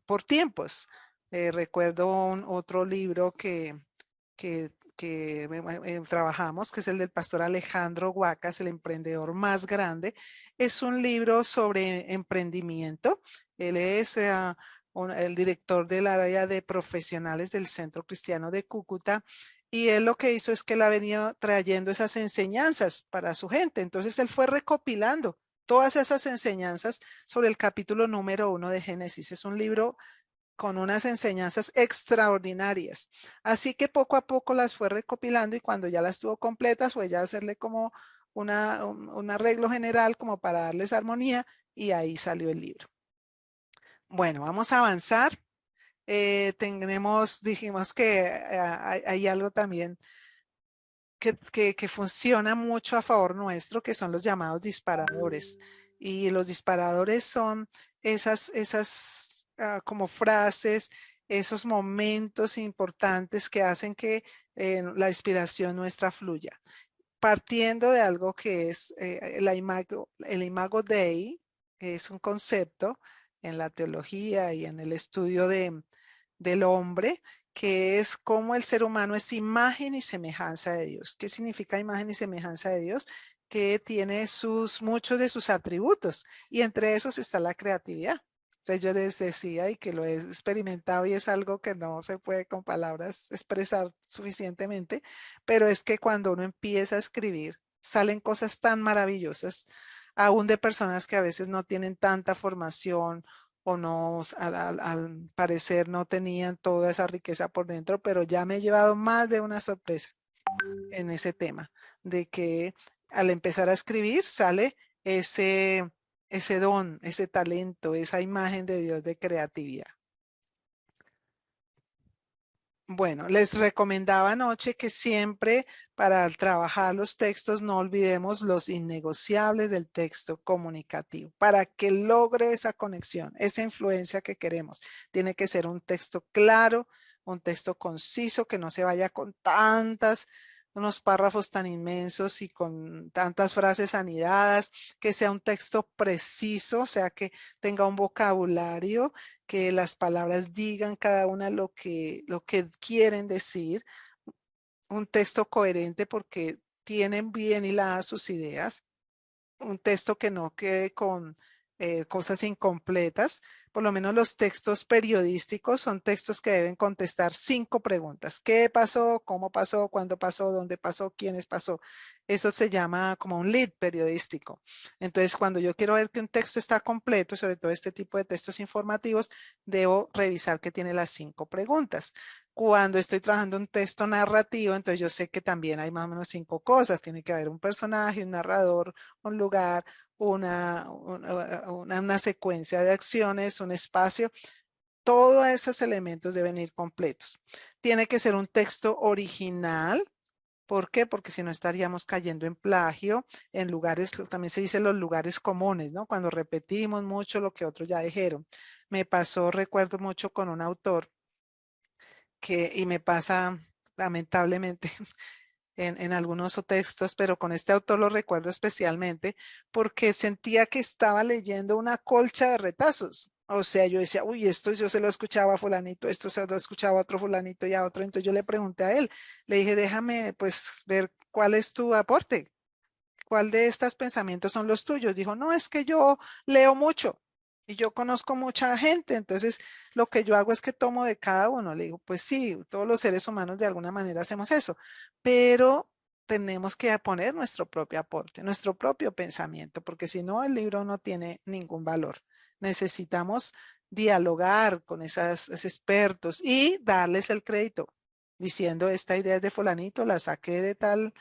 por tiempos. Recuerdo otro libro que trabajamos, que es el del pastor Alejandro Huacas, el emprendedor más grande. Es un libro sobre emprendimiento. Él es el director del área de profesionales del Centro Cristiano de Cúcuta. Y él lo que hizo es que él ha venido trayendo esas enseñanzas para su gente. Entonces él fue recopilando todas esas enseñanzas sobre el capítulo número 1 de Génesis. Es un libro con unas enseñanzas extraordinarias. Así que poco a poco las fue recopilando y cuando ya las tuvo completas fue ya hacerle como un arreglo general como para darles armonía y ahí salió el libro. Bueno, vamos a avanzar. Dijimos que hay algo también que funciona mucho a favor nuestro, que son los llamados disparadores. Y los disparadores son esas como frases, esos momentos importantes que hacen que la inspiración nuestra fluya. Partiendo de algo que es el imago Dei, que es un concepto en la teología y en el estudio del hombre, que es cómo el ser humano es imagen y semejanza de Dios. ¿Qué significa imagen y semejanza de Dios? Que tiene muchos de sus atributos y entre esos está la creatividad. Entonces yo les decía y que lo he experimentado y es algo que no se puede con palabras expresar suficientemente, pero es que cuando uno empieza a escribir, salen cosas tan maravillosas, aún de personas que a veces no tienen tanta formación o no, al parecer no tenían toda esa riqueza por dentro, pero ya me he llevado más de una sorpresa en ese tema, de que al empezar a escribir sale ese don, ese talento, esa imagen de Dios de creatividad. Bueno, les recomendaba anoche que siempre para trabajar los textos no olvidemos los innegociables del texto comunicativo. Para que logre esa conexión, esa influencia que queremos, tiene que ser un texto claro, un texto conciso, que no se vaya con tantas unos párrafos tan inmensos y con tantas frases anidadas, que sea un texto preciso, o sea, que tenga un vocabulario, que las palabras digan cada una lo que quieren decir, un texto coherente porque tienen bien hiladas sus ideas, un texto que no quede con cosas incompletas. Por lo menos los textos periodísticos son textos que deben contestar 5 preguntas. ¿Qué pasó? ¿Cómo pasó? ¿Cuándo pasó? ¿Dónde pasó? ¿Quiénes pasó? Eso se llama como un lead periodístico. Entonces, cuando yo quiero ver que un texto está completo, sobre todo este tipo de textos informativos, debo revisar que tiene las 5 preguntas. Cuando estoy trabajando un texto narrativo, entonces yo sé que también hay más o menos 5 cosas. Tiene que haber un personaje, un narrador, un lugar, una secuencia de acciones, un espacio. Todos esos elementos deben ir completos. Tiene que ser un texto original. ¿Por qué? Porque si no estaríamos cayendo en plagio, en lugares, también se dice los lugares comunes, ¿no? Cuando repetimos mucho lo que otros ya dijeron. Me pasó, recuerdo mucho con un autor y me pasa lamentablemente en algunos textos, pero con este autor lo recuerdo especialmente porque sentía que estaba leyendo una colcha de retazos. O sea, yo decía, uy, esto yo se lo escuchaba a fulanito, esto se lo escuchaba a otro fulanito y a otro. Entonces yo le pregunté a él, le dije, déjame pues ver cuál es tu aporte, cuál de estos pensamientos son los tuyos. Dijo, no, es que yo leo mucho y yo conozco mucha gente, entonces lo que yo hago es que tomo de cada uno. Le digo, pues sí, todos los seres humanos de alguna manera hacemos eso, pero tenemos que poner nuestro propio aporte, nuestro propio pensamiento, porque si no, el libro no tiene ningún valor. Necesitamos dialogar con esos expertos y darles el crédito, diciendo, esta idea es de fulanito, la saqué de tal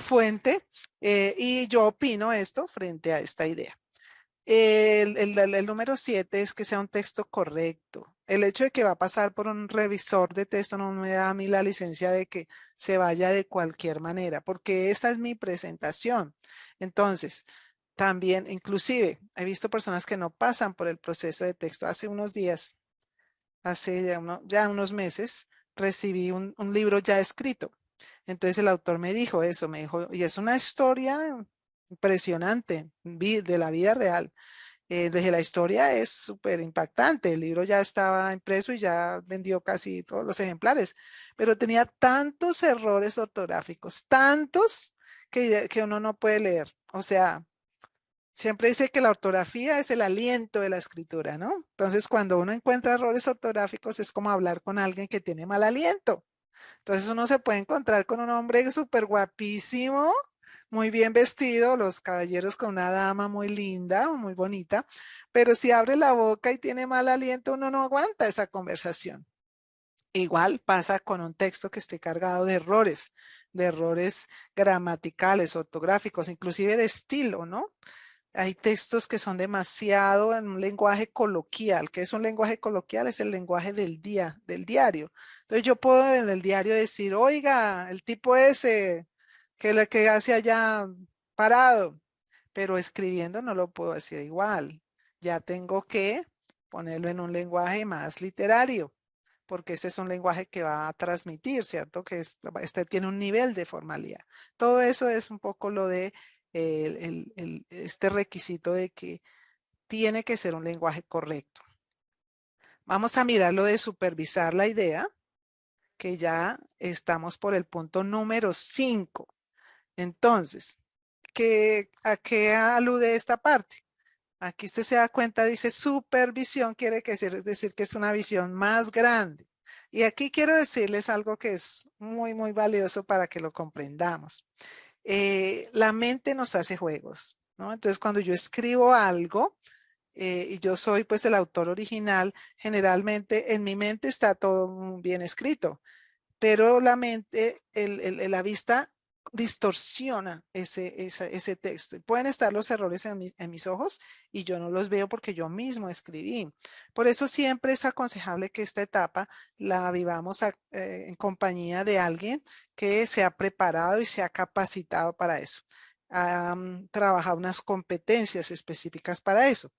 fuente y yo opino esto frente a esta idea. El número 7 es que sea un texto correcto. El hecho de que va a pasar por un revisor de texto no me da a mí la licencia de que se vaya de cualquier manera, porque esta es mi presentación. Entonces, también, inclusive, he visto personas que no pasan por el proceso de texto. Hace unos días, hace ya unos meses, recibí un libro ya escrito. Entonces el autor me dijo eso, me dijo, y es una historia impresionante de la vida real. Desde la historia es súper impactante. El libro ya estaba impreso y ya vendió casi todos los ejemplares, pero tenía tantos errores ortográficos, tantos que uno no puede leer. O sea, siempre dice que la ortografía es el aliento de la escritura, ¿no? Entonces, cuando uno encuentra errores ortográficos es como hablar con alguien que tiene mal aliento. Entonces uno se puede encontrar con un hombre súper guapísimo, muy bien vestido, los caballeros con una dama muy linda, muy bonita, pero si abre la boca y tiene mal aliento, uno no aguanta esa conversación. Igual pasa con un texto que esté cargado de errores gramaticales, ortográficos, inclusive de estilo, ¿no? Hay textos que son demasiado en un lenguaje coloquial. ¿Qué es un lenguaje coloquial? Es el lenguaje del día, del diario. Entonces yo puedo en el diario decir, oiga, el tipo ese que hace allá parado, pero escribiendo no lo puedo decir igual. Ya tengo que ponerlo en un lenguaje más literario, porque ese es un lenguaje que va a transmitir, ¿cierto? Que este tiene un nivel de formalidad. Todo eso es un poco lo de este requisito de que tiene que ser un lenguaje correcto. Vamos a mirar lo de supervisar la idea, que ya estamos por el punto número 5. Entonces, ¿a qué alude esta parte? Aquí usted se da cuenta, dice supervisión, quiere decir que es una visión más grande. Y aquí quiero decirles algo que es muy, muy valioso para que lo comprendamos. La mente nos hace juegos, ¿no? Entonces, cuando yo escribo algo y yo soy pues el autor original, generalmente en mi mente está todo muy bien escrito, pero la mente, la vista distorsiona ese texto. Y pueden estar los errores en mis ojos y yo no los veo porque yo mismo escribí. Por eso siempre es aconsejable que esta etapa la vivamos en compañía de alguien que se ha preparado y se ha capacitado para eso. Ha trabajado unas competencias específicas para eso.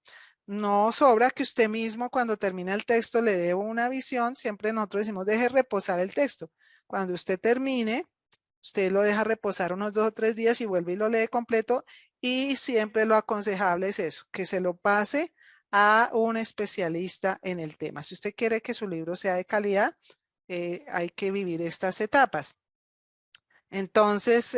No sobra que usted mismo cuando termina el texto le dé una visión, siempre nosotros decimos deje reposar el texto. Cuando usted termine, Usted lo deja reposar unos 2 o 3 días y vuelve y lo lee completo. Y siempre lo aconsejable es eso, que se lo pase a un especialista en el tema. Si usted quiere que su libro sea de calidad, hay que vivir estas etapas. Entonces,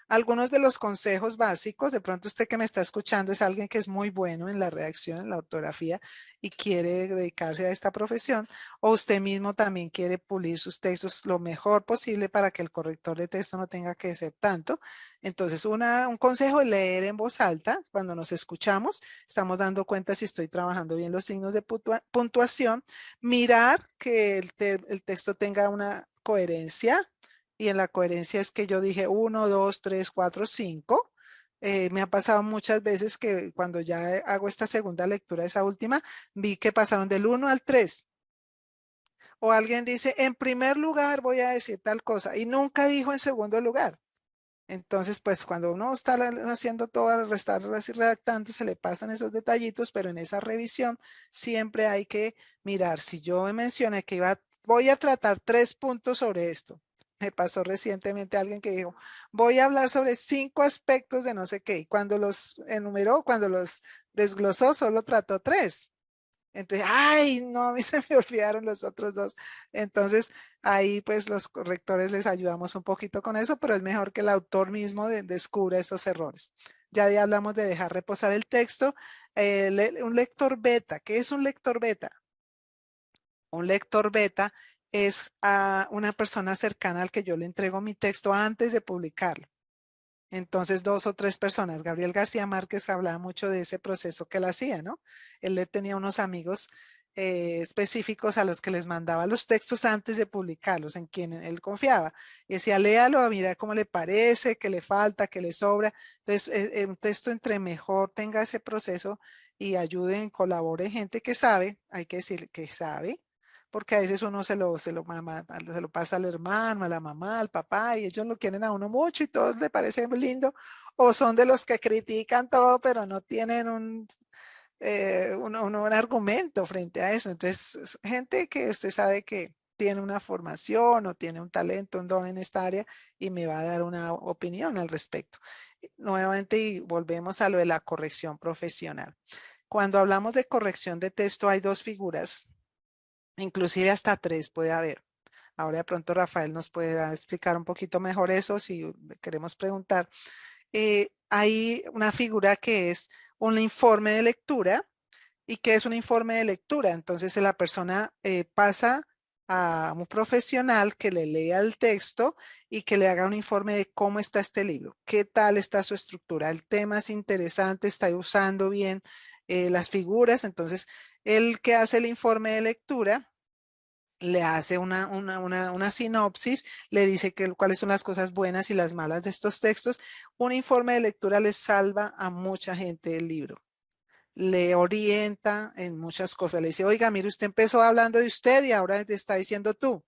algunos de los consejos básicos, de pronto usted que me está escuchando es alguien que es muy bueno en la redacción, en la ortografía y quiere dedicarse a esta profesión, o usted mismo también quiere pulir sus textos lo mejor posible para que el corrector de texto no tenga que ser tanto. Entonces, un consejo es leer en voz alta cuando nos escuchamos. Estamos dando cuenta si estoy trabajando bien los signos de puntuación. Mirar que el texto tenga una coherencia y en la coherencia es que yo dije 1, 2, 3, 4, 5. Me ha pasado muchas veces que cuando ya hago esta segunda lectura, esa última, vi que pasaron del 1 al 3. O alguien dice, en primer lugar voy a decir tal cosa y nunca dijo en segundo lugar. Entonces, pues cuando uno está haciendo todo, estar redactando, se le pasan esos detallitos, pero en esa revisión siempre hay que mirar. Si yo me mencioné que voy a tratar 3 puntos sobre esto. Me pasó recientemente alguien que dijo, voy a hablar sobre 5 aspectos de no sé qué. Y cuando los enumeró, cuando los desglosó, solo trató 3. Entonces, ay, no, a mí se me olvidaron los otros 2. Entonces, ahí pues los correctores les ayudamos un poquito con eso, pero es mejor que el autor mismo descubra esos errores. Ya hablamos de dejar reposar el texto. Un lector beta, ¿qué es un lector beta? Un lector beta es una persona cercana al que yo le entrego mi texto antes de publicarlo. Entonces, 2 o 3 personas. Gabriel García Márquez hablaba mucho de ese proceso que él hacía, ¿no? Él le tenía unos amigos específicos a los que les mandaba los textos antes de publicarlos, en quien él confiaba. Y decía, léalo, mira cómo le parece, qué le falta, qué le sobra. Entonces, un texto entre mejor tenga ese proceso y ayuden, colabore gente que sabe, hay que decir que sabe, porque a veces uno se lo pasa al hermano, a la mamá, al papá, y ellos lo quieren a uno mucho y todos le parece muy lindo, o son de los que critican todo, pero no tienen un argumento frente a eso. Entonces, gente que usted sabe que tiene una formación o tiene un talento, un don en esta área y me va a dar una opinión al respecto. Nuevamente, y volvemos a lo de la corrección profesional. Cuando hablamos de corrección de texto, hay 2 figuras. Inclusive hasta 3 puede haber. Ahora de pronto Rafael nos puede explicar un poquito mejor eso si queremos preguntar. Hay una figura que es un informe de lectura. ¿Y qué es un informe de lectura? Entonces la persona pasa a un profesional que le lea el texto y que le haga un informe de cómo está este libro, qué tal está su estructura, el tema es interesante, está usando bien las figuras. Entonces, el que hace el informe de lectura le hace una sinopsis, le dice cuáles son las cosas buenas y las malas de estos textos. Un informe de lectura le salva a mucha gente el libro, le orienta en muchas cosas. Le dice, oiga, mire, usted empezó hablando de usted y ahora te está diciendo tú.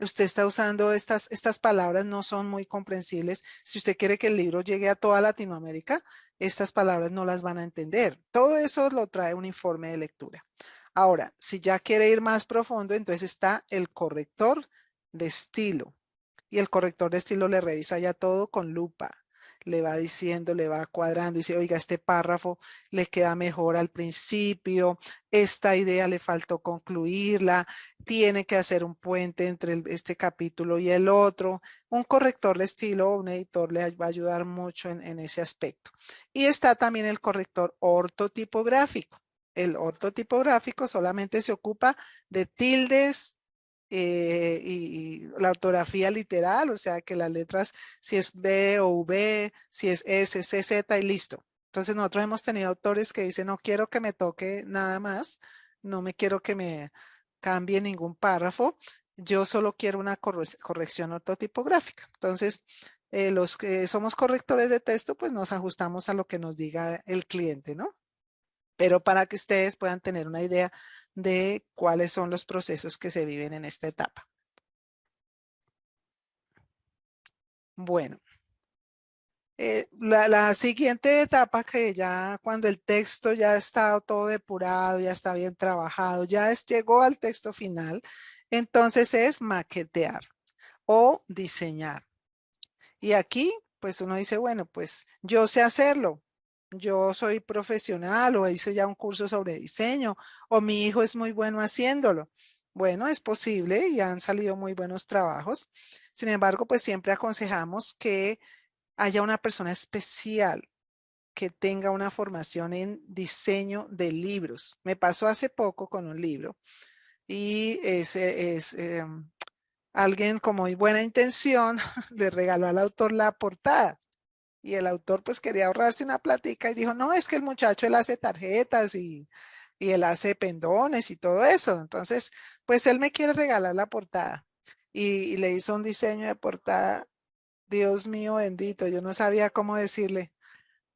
Usted está usando estas palabras, no son muy comprensibles. Si usted quiere que el libro llegue a toda Latinoamérica, estas palabras no las van a entender. Todo eso lo trae un informe de lectura. Ahora, si ya quiere ir más profundo, entonces está el corrector de estilo. Y el corrector de estilo le revisa ya todo con lupa. Le va diciendo, le va cuadrando, y dice, oiga, este párrafo le queda mejor al principio, esta idea le faltó concluirla, tiene que hacer un puente entre este capítulo y el otro. Un corrector de estilo o un editor le va a ayudar mucho en ese aspecto. Y está también el corrector ortotipográfico. El ortotipográfico solamente se ocupa de tildes y la ortografía literal, o sea que las letras, si es B o V, si es S, C, Z y listo. Entonces nosotros hemos tenido autores que dicen, no quiero que me toque nada más, no me quiero que me cambie ningún párrafo, yo solo quiero una corrección ortotipográfica. Entonces, los que somos correctores de texto, pues nos ajustamos a lo que nos diga el cliente, ¿no? Pero para que ustedes puedan tener una idea de cuáles son los procesos que se viven en esta etapa. Bueno, la siguiente etapa, que ya cuando el texto ya está todo depurado, ya está bien trabajado, llegó al texto final, entonces es maquetear o diseñar. Y aquí, pues uno dice, bueno, pues yo sé hacerlo. Yo soy profesional o hice ya un curso sobre diseño o mi hijo es muy bueno haciéndolo. Bueno, es posible y han salido muy buenos trabajos. Sin embargo, pues siempre aconsejamos que haya una persona especial que tenga una formación en diseño de libros. Me pasó hace poco con un libro y alguien con muy buena intención le regaló al autor la portada. Y el autor pues quería ahorrarse una platica y dijo, no, es que el muchacho él hace tarjetas y él hace pendones y todo eso. Entonces, pues él me quiere regalar la portada. Y le hizo un diseño de portada. Dios mío bendito, yo no sabía cómo decirle.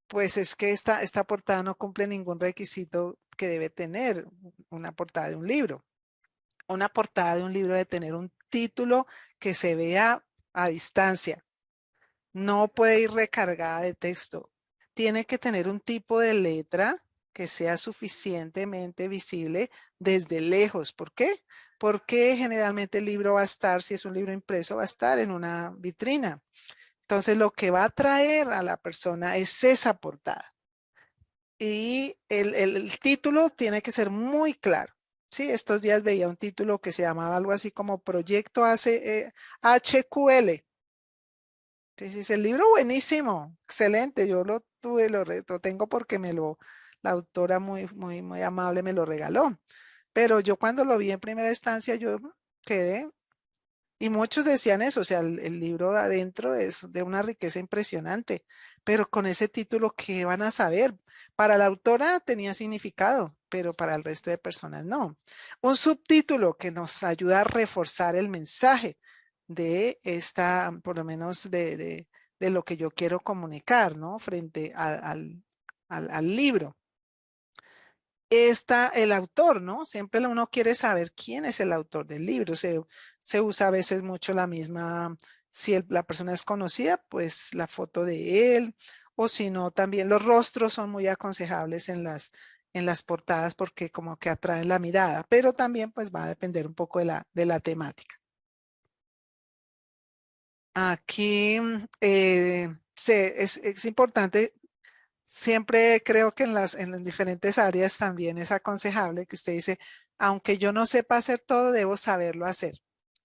Pues es que esta portada no cumple ningún requisito que debe tener una portada de un libro. Una portada de un libro debe tener un título que se vea a distancia. No puede ir recargada de texto. Tiene que tener un tipo de letra que sea suficientemente visible desde lejos. ¿Por qué? Porque generalmente el libro va a estar, si es un libro impreso, va a estar en una vitrina. Entonces lo que va a atraer a la persona es esa portada. Y el título tiene que ser muy claro. Sí, estos días veía un título que se llamaba algo así como Proyecto HQL. Entonces, el libro buenísimo, excelente. Yo lo tuve, lo tengo porque la autora muy amable me lo regaló. Pero yo cuando lo vi en primera instancia, yo quedé, y muchos decían eso, o sea, el libro de adentro es de una riqueza impresionante, pero con ese título, ¿qué van a saber? Para la autora tenía significado, pero para el resto de personas no. Un subtítulo que nos ayuda a reforzar el mensaje de esta, por lo menos de lo que yo quiero comunicar, ¿no? Frente al libro. Está el autor, ¿no? Siempre uno quiere saber quién es el autor del libro. Se usa a veces mucho la misma, si la persona es conocida, pues la foto de él, o si no, también los rostros son muy aconsejables en las portadas porque como que atraen la mirada, pero también pues va a depender un poco de la temática. Aquí es importante, siempre creo que en las diferentes áreas también es aconsejable que usted dice, aunque yo no sepa hacer todo, debo saberlo hacer,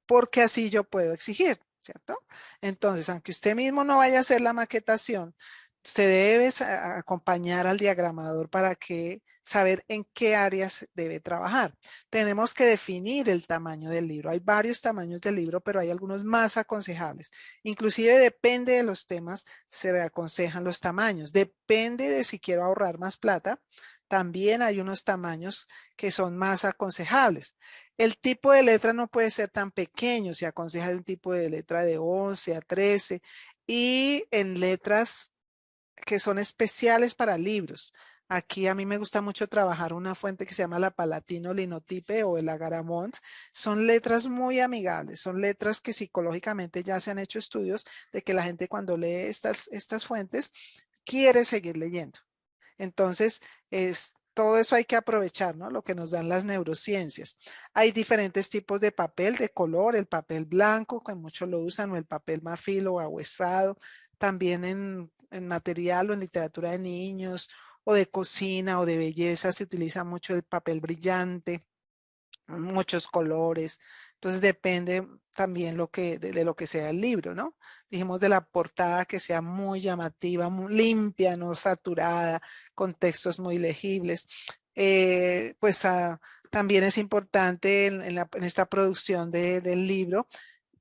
porque así yo puedo exigir, ¿cierto? Entonces, aunque usted mismo no vaya a hacer la maquetación, usted debe acompañar al diagramador para que saber en qué áreas debe trabajar. Tenemos que definir el tamaño del libro. Hay varios tamaños del libro, pero hay algunos más aconsejables. Inclusive depende de los temas, se aconsejan los tamaños. Depende de si quiero ahorrar más plata. También hay unos tamaños que son más aconsejables. El tipo de letra no puede ser tan pequeño, se aconseja de un tipo de letra de 11 a 13 y en letras que son especiales para libros. Aquí a mí me gusta mucho trabajar una fuente que se llama la Palatino Linotype o el Agaramont. Son letras muy amigables, son letras que psicológicamente ya se han hecho estudios de que la gente cuando lee estas fuentes quiere seguir leyendo. Entonces, todo eso hay que aprovechar, ¿no? Lo que nos dan las neurociencias. Hay diferentes tipos de papel de color, el papel blanco, que muchos lo usan, o el papel marfil o ahuesado, también en material o en literatura de niños, o de cocina o de belleza se utiliza mucho el papel brillante, muchos colores. Entonces depende también de lo que sea el libro, ¿no? Dijimos de la portada que sea muy llamativa, muy limpia, no saturada, con textos muy legibles. También es importante en esta producción del libro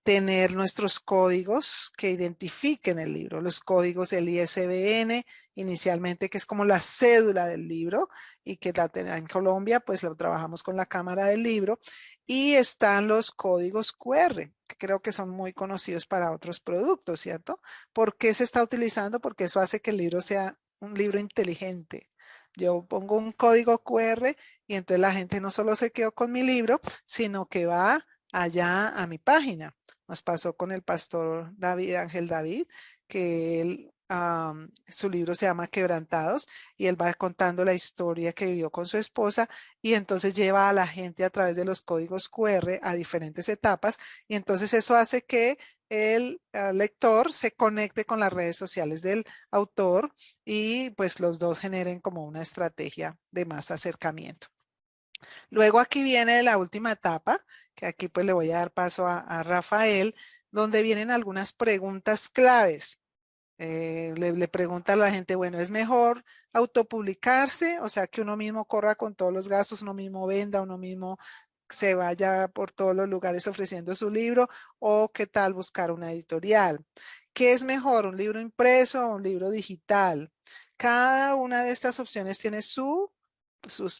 tener nuestros códigos que identifiquen el libro, los códigos del ISBN inicialmente, que es como la cédula del libro y que en Colombia pues lo trabajamos con la cámara del libro y están los códigos QR, que creo que son muy conocidos para otros productos, ¿cierto? ¿Por qué se está utilizando? Porque eso hace que el libro sea un libro inteligente. Yo pongo un código QR y entonces la gente no solo se quedó con mi libro, sino que va allá a mi página. Nos pasó con el pastor David, Ángel David, que su libro se llama Quebrantados y él va contando la historia que vivió con su esposa y entonces lleva a la gente a través de los códigos QR a diferentes etapas y entonces eso hace que el lector se conecte con las redes sociales del autor y pues los dos generen como una estrategia de más acercamiento. Luego aquí viene la última etapa, que aquí pues le voy a dar paso a Rafael, donde vienen algunas preguntas claves. Le pregunta a la gente, bueno, ¿es mejor autopublicarse? O sea, que uno mismo corra con todos los gastos, uno mismo venda, uno mismo se vaya por todos los lugares ofreciendo su libro, o qué tal buscar una editorial. ¿Qué es mejor, un libro impreso o un libro digital? Cada una de estas opciones tiene sus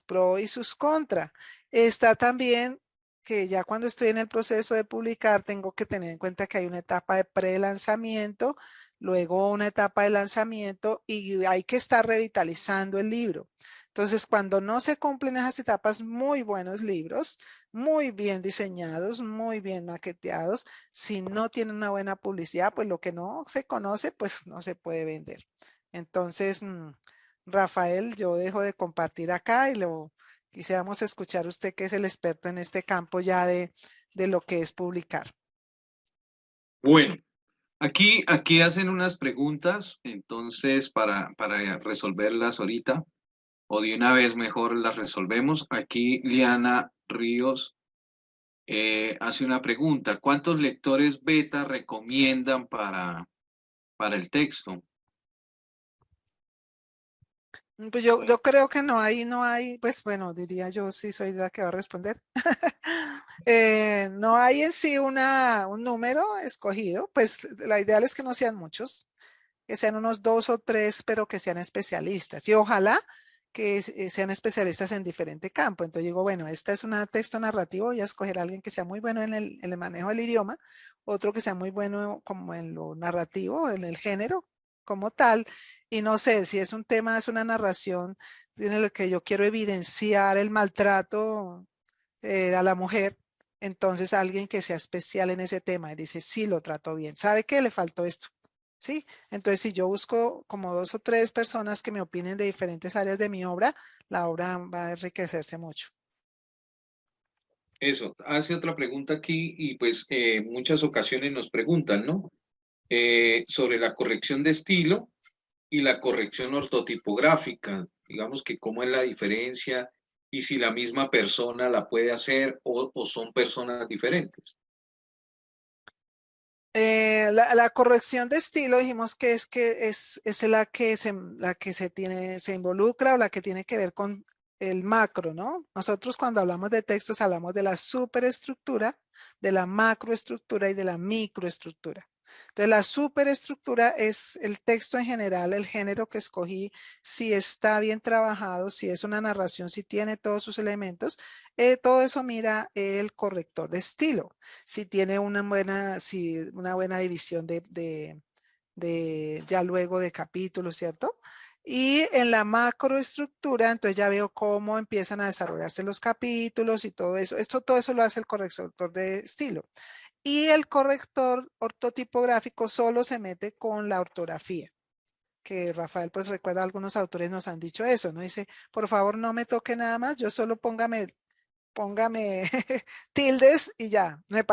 pros y sus contras. Está también que ya cuando estoy en el proceso de publicar, tengo que tener en cuenta que hay una etapa de pre-lanzamiento, luego una etapa de lanzamiento y hay que estar revitalizando el libro. Entonces, cuando no se cumplen esas etapas, muy buenos libros, muy bien diseñados, muy bien maqueteados, si no tienen una buena publicidad, pues lo que no se conoce, pues no se puede vender. Entonces, Rafael, yo dejo de compartir acá y lo quisiéramos escuchar usted que es el experto en este campo ya de lo que es publicar. Bueno, aquí hacen unas preguntas, entonces para resolverlas ahorita, o de una vez mejor las resolvemos. Aquí Liana Ríos hace una pregunta. ¿Cuántos lectores beta recomiendan para el texto? Pues yo creo que no hay, pues bueno, diría yo, sí soy la que va a responder. No hay en sí un número escogido, pues la ideal es que no sean muchos, que sean unos 2 o 3, pero que sean especialistas. Y ojalá que sean especialistas en diferente campo. Entonces digo, bueno, este es un texto narrativo, voy a escoger a alguien que sea muy bueno en el manejo del idioma, otro que sea muy bueno como en lo narrativo, en el género como tal. Y no sé, si es un tema, es una narración en el que yo quiero evidenciar el maltrato a la mujer, entonces alguien que sea especial en ese tema y dice, sí, lo trato bien, ¿sabe qué? Le faltó esto. ¿Sí? Entonces, si yo busco como 2 o 3 personas que me opinen de diferentes áreas de mi obra, la obra va a enriquecerse mucho. Eso, hace otra pregunta aquí y pues muchas ocasiones nos preguntan, ¿no? Sobre la corrección de estilo y la corrección ortotipográfica, digamos que cómo es la diferencia y si la misma persona la puede hacer o son personas diferentes. La corrección de estilo dijimos que es la que se involucra o la que tiene que ver con el macro, ¿no? Nosotros cuando hablamos de textos hablamos de la superestructura, de la macroestructura y de la microestructura. Entonces, la superestructura es el texto en general, el género que escogí, si está bien trabajado, si es una narración, si tiene todos sus elementos, todo eso mira el corrector de estilo si tiene una buena división de ya luego de capítulos, ¿cierto? Y en la macroestructura, entonces ya veo cómo empiezan a desarrollarse los capítulos y todo eso. Todo eso lo hace el corrector de estilo. Y el corrector ortotipográfico solo se mete con la ortografía, que Rafael pues recuerda, algunos autores nos han dicho eso, ¿no? Dice, por favor no me toque nada más, yo solo póngame tildes y ya. Me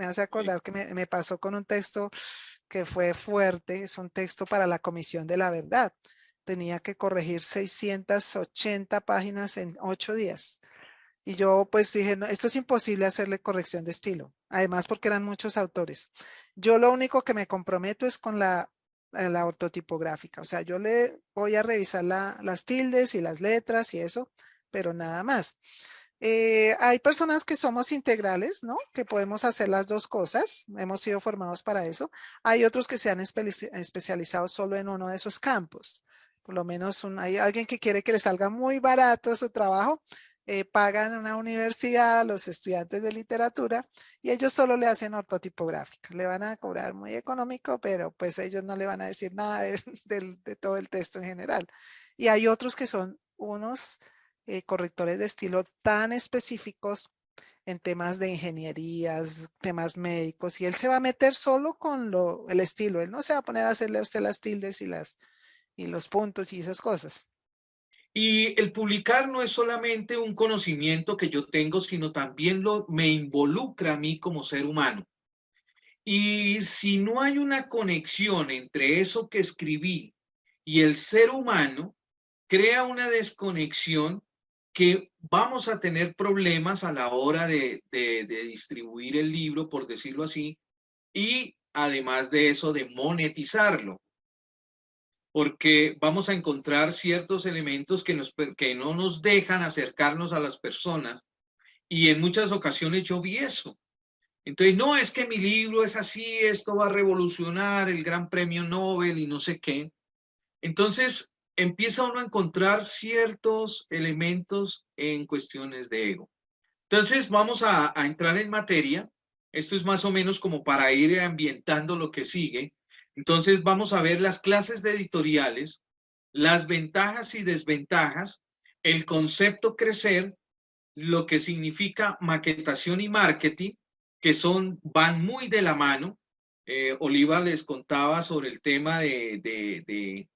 hace acordar que me pasó con un texto que fue fuerte, es un texto para la Comisión de la Verdad. Tenía que corregir 680 páginas en 8 días. Y yo pues dije, no, esto es imposible hacerle corrección de estilo. Además porque eran muchos autores. Yo lo único que me comprometo es con la ortotipográfica. O sea, yo le voy a revisar las tildes y las letras y eso, pero nada más. Hay personas que somos integrales, ¿no? Que podemos hacer las dos cosas. Hemos sido formados para eso. Hay otros que se han especializado solo en uno de esos campos. Por lo menos hay alguien que quiere que le salga muy barato su trabajo. Pagan una universidad a los estudiantes de literatura y ellos solo le hacen ortotipográfica. Le van a cobrar muy económico, pero pues ellos no le van a decir nada de todo el texto en general. Y hay otros que son unos correctores de estilo tan específicos en temas de ingenierías, temas médicos, y él se va a meter solo con el estilo. Él no se va a poner a hacerle a usted las tildes y los puntos y esas cosas. Y el publicar no es solamente un conocimiento que yo tengo, sino también me involucra a mí como ser humano. Y si no hay una conexión entre eso que escribí y el ser humano, crea una desconexión que vamos a tener problemas a la hora de distribuir el libro, por decirlo así, y además de eso, de monetizarlo, porque vamos a encontrar ciertos elementos que no nos dejan acercarnos a las personas, y en muchas ocasiones yo vi eso. Entonces, no es que mi libro es así, esto va a revolucionar el Gran Premio Nobel y no sé qué. Entonces, empieza uno a encontrar ciertos elementos en cuestiones de ego. Entonces, vamos a entrar en materia. Esto es más o menos como para ir ambientando lo que sigue. Entonces, vamos a ver las clases de editoriales, las ventajas y desventajas, el concepto crecer, lo que significa maquetación y marketing, que van muy de la mano. Oliva les contaba sobre el tema de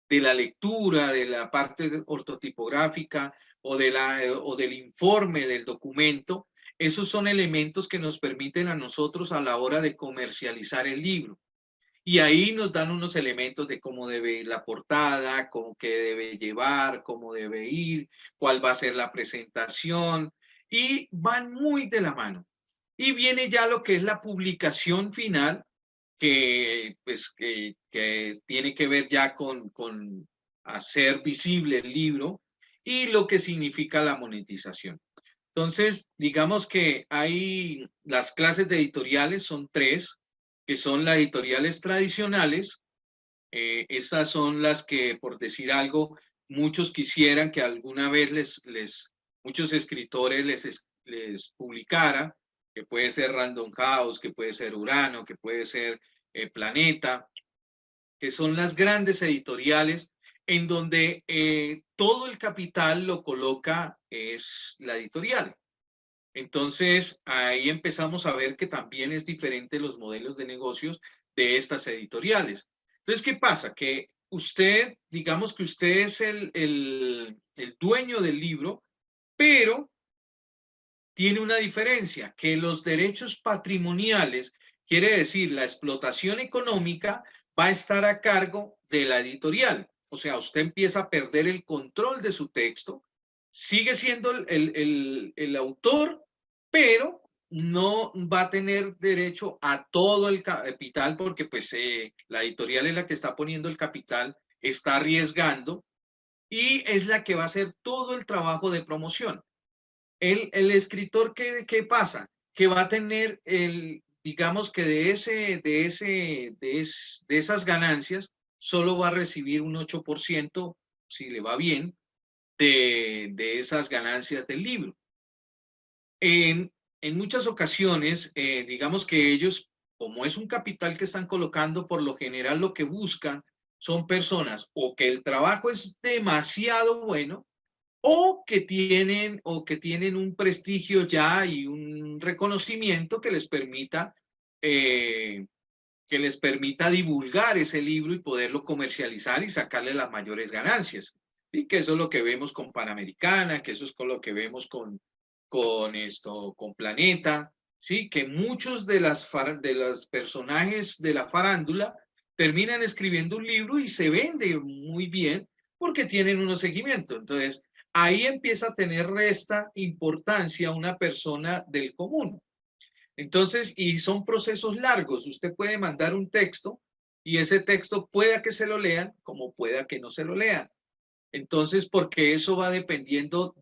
la lectura, de la parte ortotipográfica o del informe del documento. Esos son elementos que nos permiten a nosotros a la hora de comercializar el libro. Y ahí nos dan unos elementos de cómo debe ir la portada, cómo que debe llevar, cómo debe ir, cuál va a ser la presentación, y van muy de la mano. Y viene ya lo que es la publicación final, pues, que tiene que ver ya con hacer visible el libro y lo que significa la monetización. Entonces, digamos que hay las clases de editoriales, son tres, que son las editoriales tradicionales. Esas son las que, por decir algo, muchos quisieran que alguna vez muchos escritores les publicara, que puede ser Random House, que puede ser Urano, que puede ser Planeta, que son las grandes editoriales en donde todo el capital lo coloca es la editorial. Entonces, ahí empezamos a ver que también es diferente los modelos de negocios de estas editoriales. Entonces, ¿qué pasa? Que usted, digamos que usted es el dueño del libro, pero tiene una diferencia, que los derechos patrimoniales, quiere decir, la explotación económica, va a estar a cargo de la editorial. O sea, usted empieza a perder el control de su texto, sigue siendo el autor, pero no va a tener derecho a todo el capital porque pues la editorial es la que está poniendo el capital, está arriesgando y es la que va a hacer todo el trabajo de promoción. El escritor, ¿qué pasa? Que va a tener digamos que de esas ganancias, solo va a recibir un 8%, si le va bien, de esas ganancias del libro. En muchas ocasiones, digamos que ellos, como es un capital que están colocando, por lo general lo que buscan son personas o que el trabajo es demasiado bueno, o que tienen un prestigio ya y un reconocimiento eh, que les permita divulgar ese libro y poderlo comercializar y sacarle las mayores ganancias. ¿Sí? Que eso es lo que vemos con Panamericana, que eso es lo que vemos con Planeta, ¿sí? Que muchos de los personajes de la farándula terminan escribiendo un libro y se vende muy bien porque tienen unos seguimientos. Entonces, ahí empieza a tener esta importancia una persona del común. Entonces, y son procesos largos. Usted puede mandar un texto y ese texto pueda que se lo lean como pueda que no se lo lean. Entonces, porque eso va dependiendo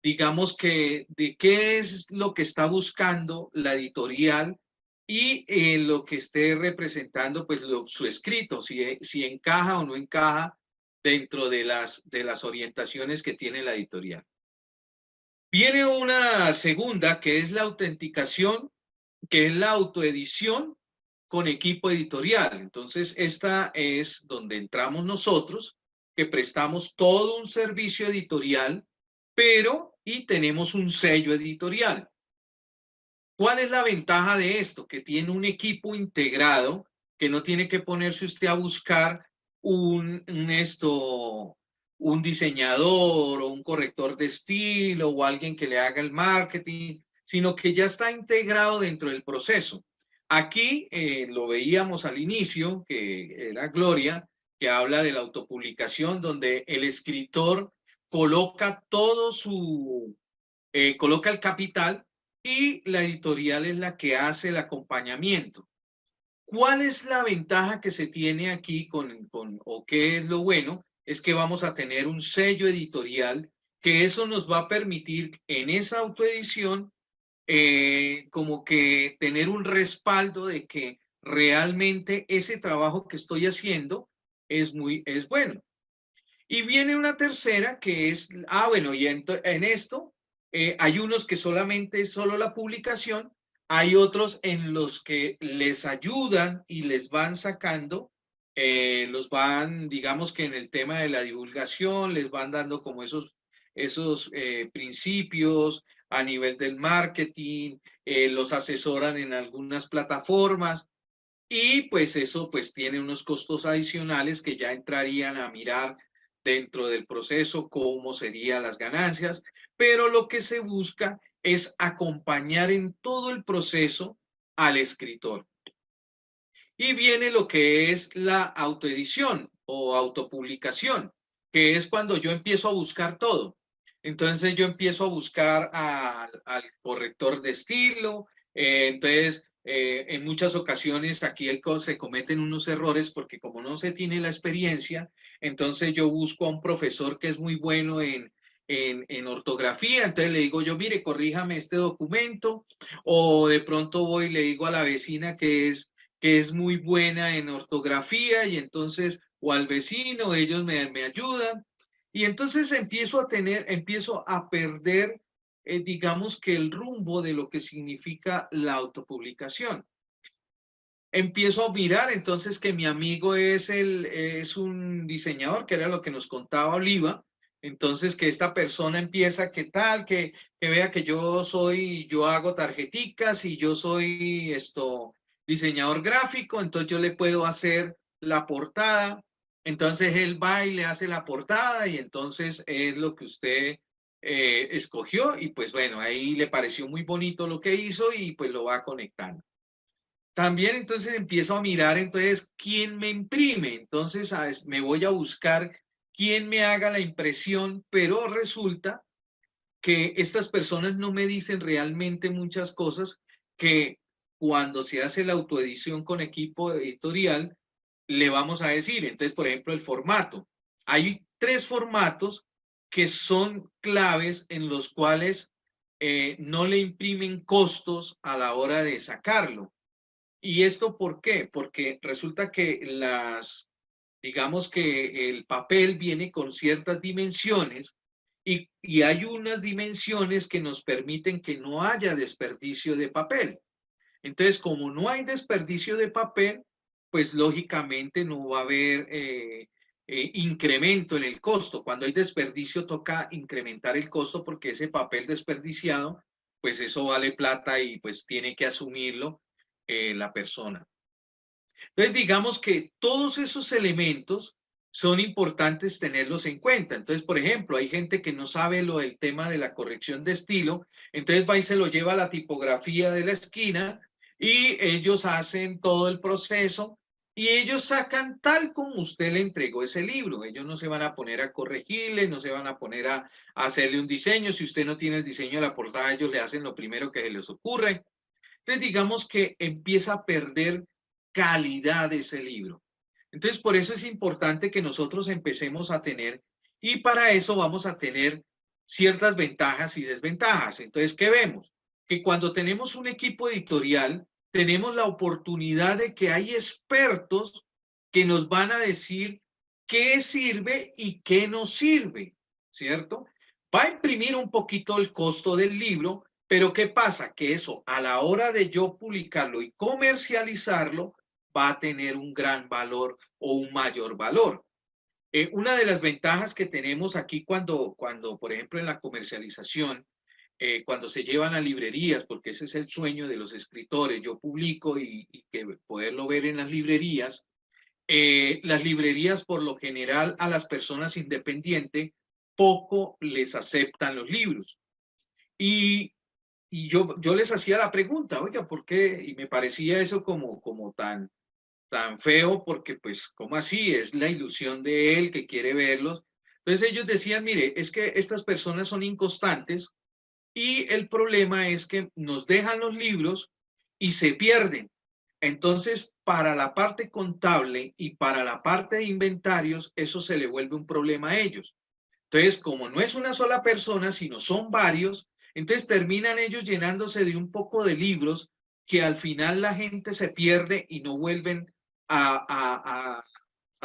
digamos que, de qué es lo que está buscando la editorial y lo que esté representando, pues, su escrito, si encaja o no encaja dentro de las orientaciones que tiene la editorial. Viene una segunda, que es la autenticación, que es la autoedición con equipo editorial. Entonces, esta es donde entramos nosotros, que prestamos todo un servicio editorial, y tenemos un sello editorial. ¿Cuál es la ventaja de esto? Que tiene un equipo integrado, que no tiene que ponerse usted a buscar un diseñador o un corrector de estilo o alguien que le haga el marketing, sino que ya está integrado dentro del proceso. Aquí lo veíamos al inicio, que era Gloria, que habla de la autopublicación, donde el escritor coloca todo coloca el capital y la editorial es la que hace el acompañamiento. ¿Cuál es la ventaja que se tiene aquí o qué es lo bueno? Es que vamos a tener un sello editorial, que eso nos va a permitir en esa autoedición como que tener un respaldo de que realmente ese trabajo que estoy haciendo es bueno. Y viene una tercera que es, bueno, y en esto hay unos que solamente es solo la publicación, hay otros en los que les ayudan y les van sacando, los van, digamos que en el tema de la divulgación, les van dando como esos principios a nivel del marketing, los asesoran en algunas plataformas y pues eso pues tiene unos costos adicionales que ya entrarían a mirar dentro del proceso cómo serían las ganancias, pero lo que se busca es acompañar en todo el proceso al escritor. Y viene lo que es la autoedición o autopublicación, que es cuando yo empiezo a buscar todo. Entonces yo empiezo a buscar al corrector de estilo, entonces en muchas ocasiones aquí se cometen unos errores porque como no se tiene la experiencia, entonces yo busco a un profesor que es muy bueno en ortografía, entonces le digo yo, mire, corríjame este documento, o de pronto voy y le digo a la vecina que es muy buena en ortografía y entonces, o al vecino, ellos me ayudan. Y entonces empiezo a perder, digamos que el rumbo de lo que significa la autopublicación. Empiezo a mirar entonces que mi amigo es un diseñador, que era lo que nos contaba Oliva. Entonces que esta persona empieza, ¿qué tal? Que vea que yo hago tarjeticas y yo soy diseñador gráfico, entonces yo le puedo hacer la portada. Entonces él va y le hace la portada y entonces es lo que usted escogió y pues bueno, ahí le pareció muy bonito lo que hizo y pues lo va conectando. También entonces empiezo a mirar entonces quién me imprime, entonces me voy a buscar quién me haga la impresión, pero resulta que estas personas no me dicen realmente muchas cosas que cuando se hace la autoedición con equipo editorial le vamos a decir. Entonces, por ejemplo, el formato. Hay 3 formatos que son claves en los cuales no le imprimen costos a la hora de sacarlo. ¿Y esto por qué? Porque resulta que digamos que el papel viene con ciertas dimensiones y hay unas dimensiones que nos permiten que no haya desperdicio de papel. Entonces, como no hay desperdicio de papel, pues lógicamente no va a haber incremento en el costo. Cuando hay desperdicio toca incrementar el costo porque ese papel desperdiciado, pues eso vale plata y pues tiene que asumirlo la persona. Entonces, digamos que todos esos elementos son importantes tenerlos en cuenta. Entonces, por ejemplo, hay gente que no sabe lo del tema de la corrección de estilo, entonces va y se lo lleva a la tipografía de la esquina y ellos hacen todo el proceso y ellos sacan tal como usted le entregó ese libro. Ellos no se van a poner a corregirle, no se van a poner a hacerle un diseño. Si usted no tiene el diseño de la portada, ellos le hacen lo primero que se les ocurre. Entonces, digamos que empieza a perder calidad de ese libro. Entonces, por eso es importante que nosotros empecemos a tener, y para eso vamos a tener ciertas ventajas y desventajas. Entonces, ¿qué vemos? Que cuando tenemos un equipo editorial, tenemos la oportunidad de que hay expertos que nos van a decir qué sirve y qué no sirve, ¿cierto? Va a imprimir un poquito el costo del libro, pero ¿qué pasa? Que eso a la hora de yo publicarlo y comercializarlo va a tener un gran valor o un mayor valor. Una de las ventajas que tenemos aquí cuando por ejemplo, en la comercialización, cuando se llevan a librerías, porque ese es el sueño de los escritores, yo publico y que poderlo ver en las librerías por lo general a las personas independientes poco les aceptan los libros. Y yo les hacía la pregunta, oiga, ¿por qué? Y me parecía eso como tan feo, porque pues, ¿cómo así? Es la ilusión de él que quiere verlos. Entonces ellos decían, mire, es que estas personas son inconstantes y el problema es que nos dejan los libros y se pierden. Entonces, para la parte contable y para la parte de inventarios, eso se le vuelve un problema a ellos. Entonces, como no es una sola persona, sino son varios, entonces terminan ellos llenándose de un poco de libros que al final la gente se pierde y no vuelven a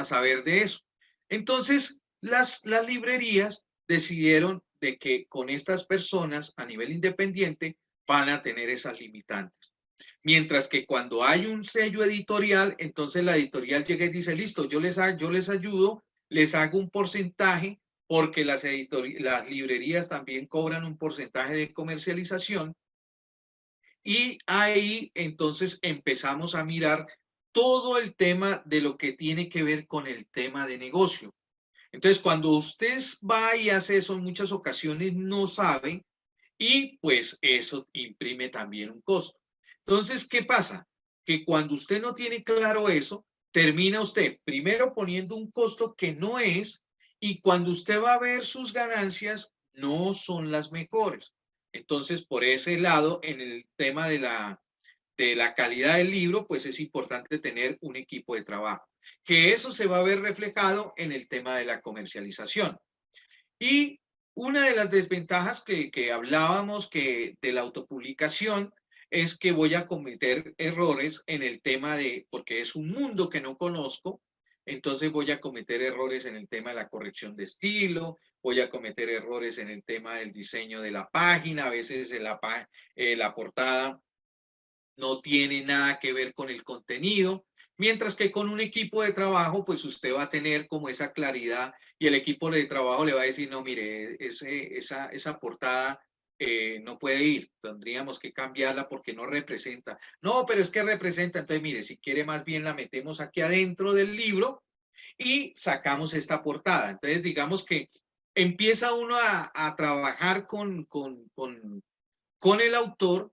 saber de eso. Entonces, las librerías decidieron de que con estas personas a nivel independiente van a tener esas limitantes. Mientras que cuando hay un sello editorial, entonces la editorial llega y dice, listo, yo les ayudo, les hago un porcentaje, porque las librerías también cobran un porcentaje de comercialización, y ahí entonces empezamos a mirar todo el tema de lo que tiene que ver con el tema de negocio. Entonces, cuando usted va y hace eso, en muchas ocasiones no sabe, y pues eso imprime también un costo. Entonces, ¿qué pasa? Que cuando usted no tiene claro eso, termina usted primero poniendo un costo que no es, y cuando usted va a ver sus ganancias, no son las mejores. Entonces, por ese lado, en el tema de la calidad del libro, pues es importante tener un equipo de trabajo, que eso se va a ver reflejado en el tema de la comercialización. Y una de las desventajas que hablábamos de la autopublicación es que voy a cometer errores en el tema porque es un mundo que no conozco, entonces voy a cometer errores en el tema de la corrección de estilo, voy a cometer errores en el tema del diseño de la página, a veces la portada no tiene nada que ver con el contenido, mientras que con un equipo de trabajo, pues usted va a tener como esa claridad, y el equipo de trabajo le va a decir, no, mire, esa portada no puede ir, tendríamos que cambiarla porque no representa. No, pero es que representa, entonces mire, si quiere más bien la metemos aquí adentro del libro y sacamos esta portada. Entonces digamos que empieza uno a trabajar con el autor,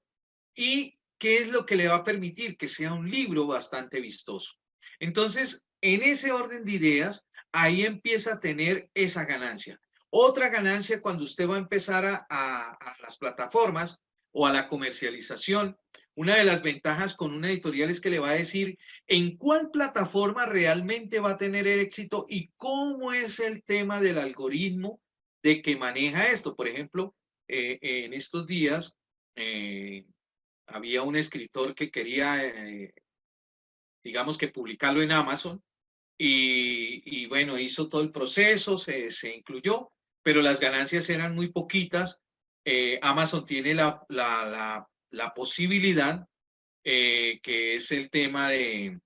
y qué es lo que le va a permitir que sea un libro bastante vistoso. Entonces, en ese orden de ideas, ahí empieza a tener esa ganancia. Otra ganancia cuando usted va a empezar a las plataformas o a la comercialización, una de las ventajas con una editorial es que le va a decir en cuál plataforma realmente va a tener el éxito y cómo es el tema del algoritmo de que maneja esto. Por ejemplo, en estos días, había un escritor que quería, digamos que publicarlo en Amazon, y bueno, hizo todo el proceso, se incluyó, pero las ganancias eran muy poquitas. Amazon tiene la posibilidad, que es el tema de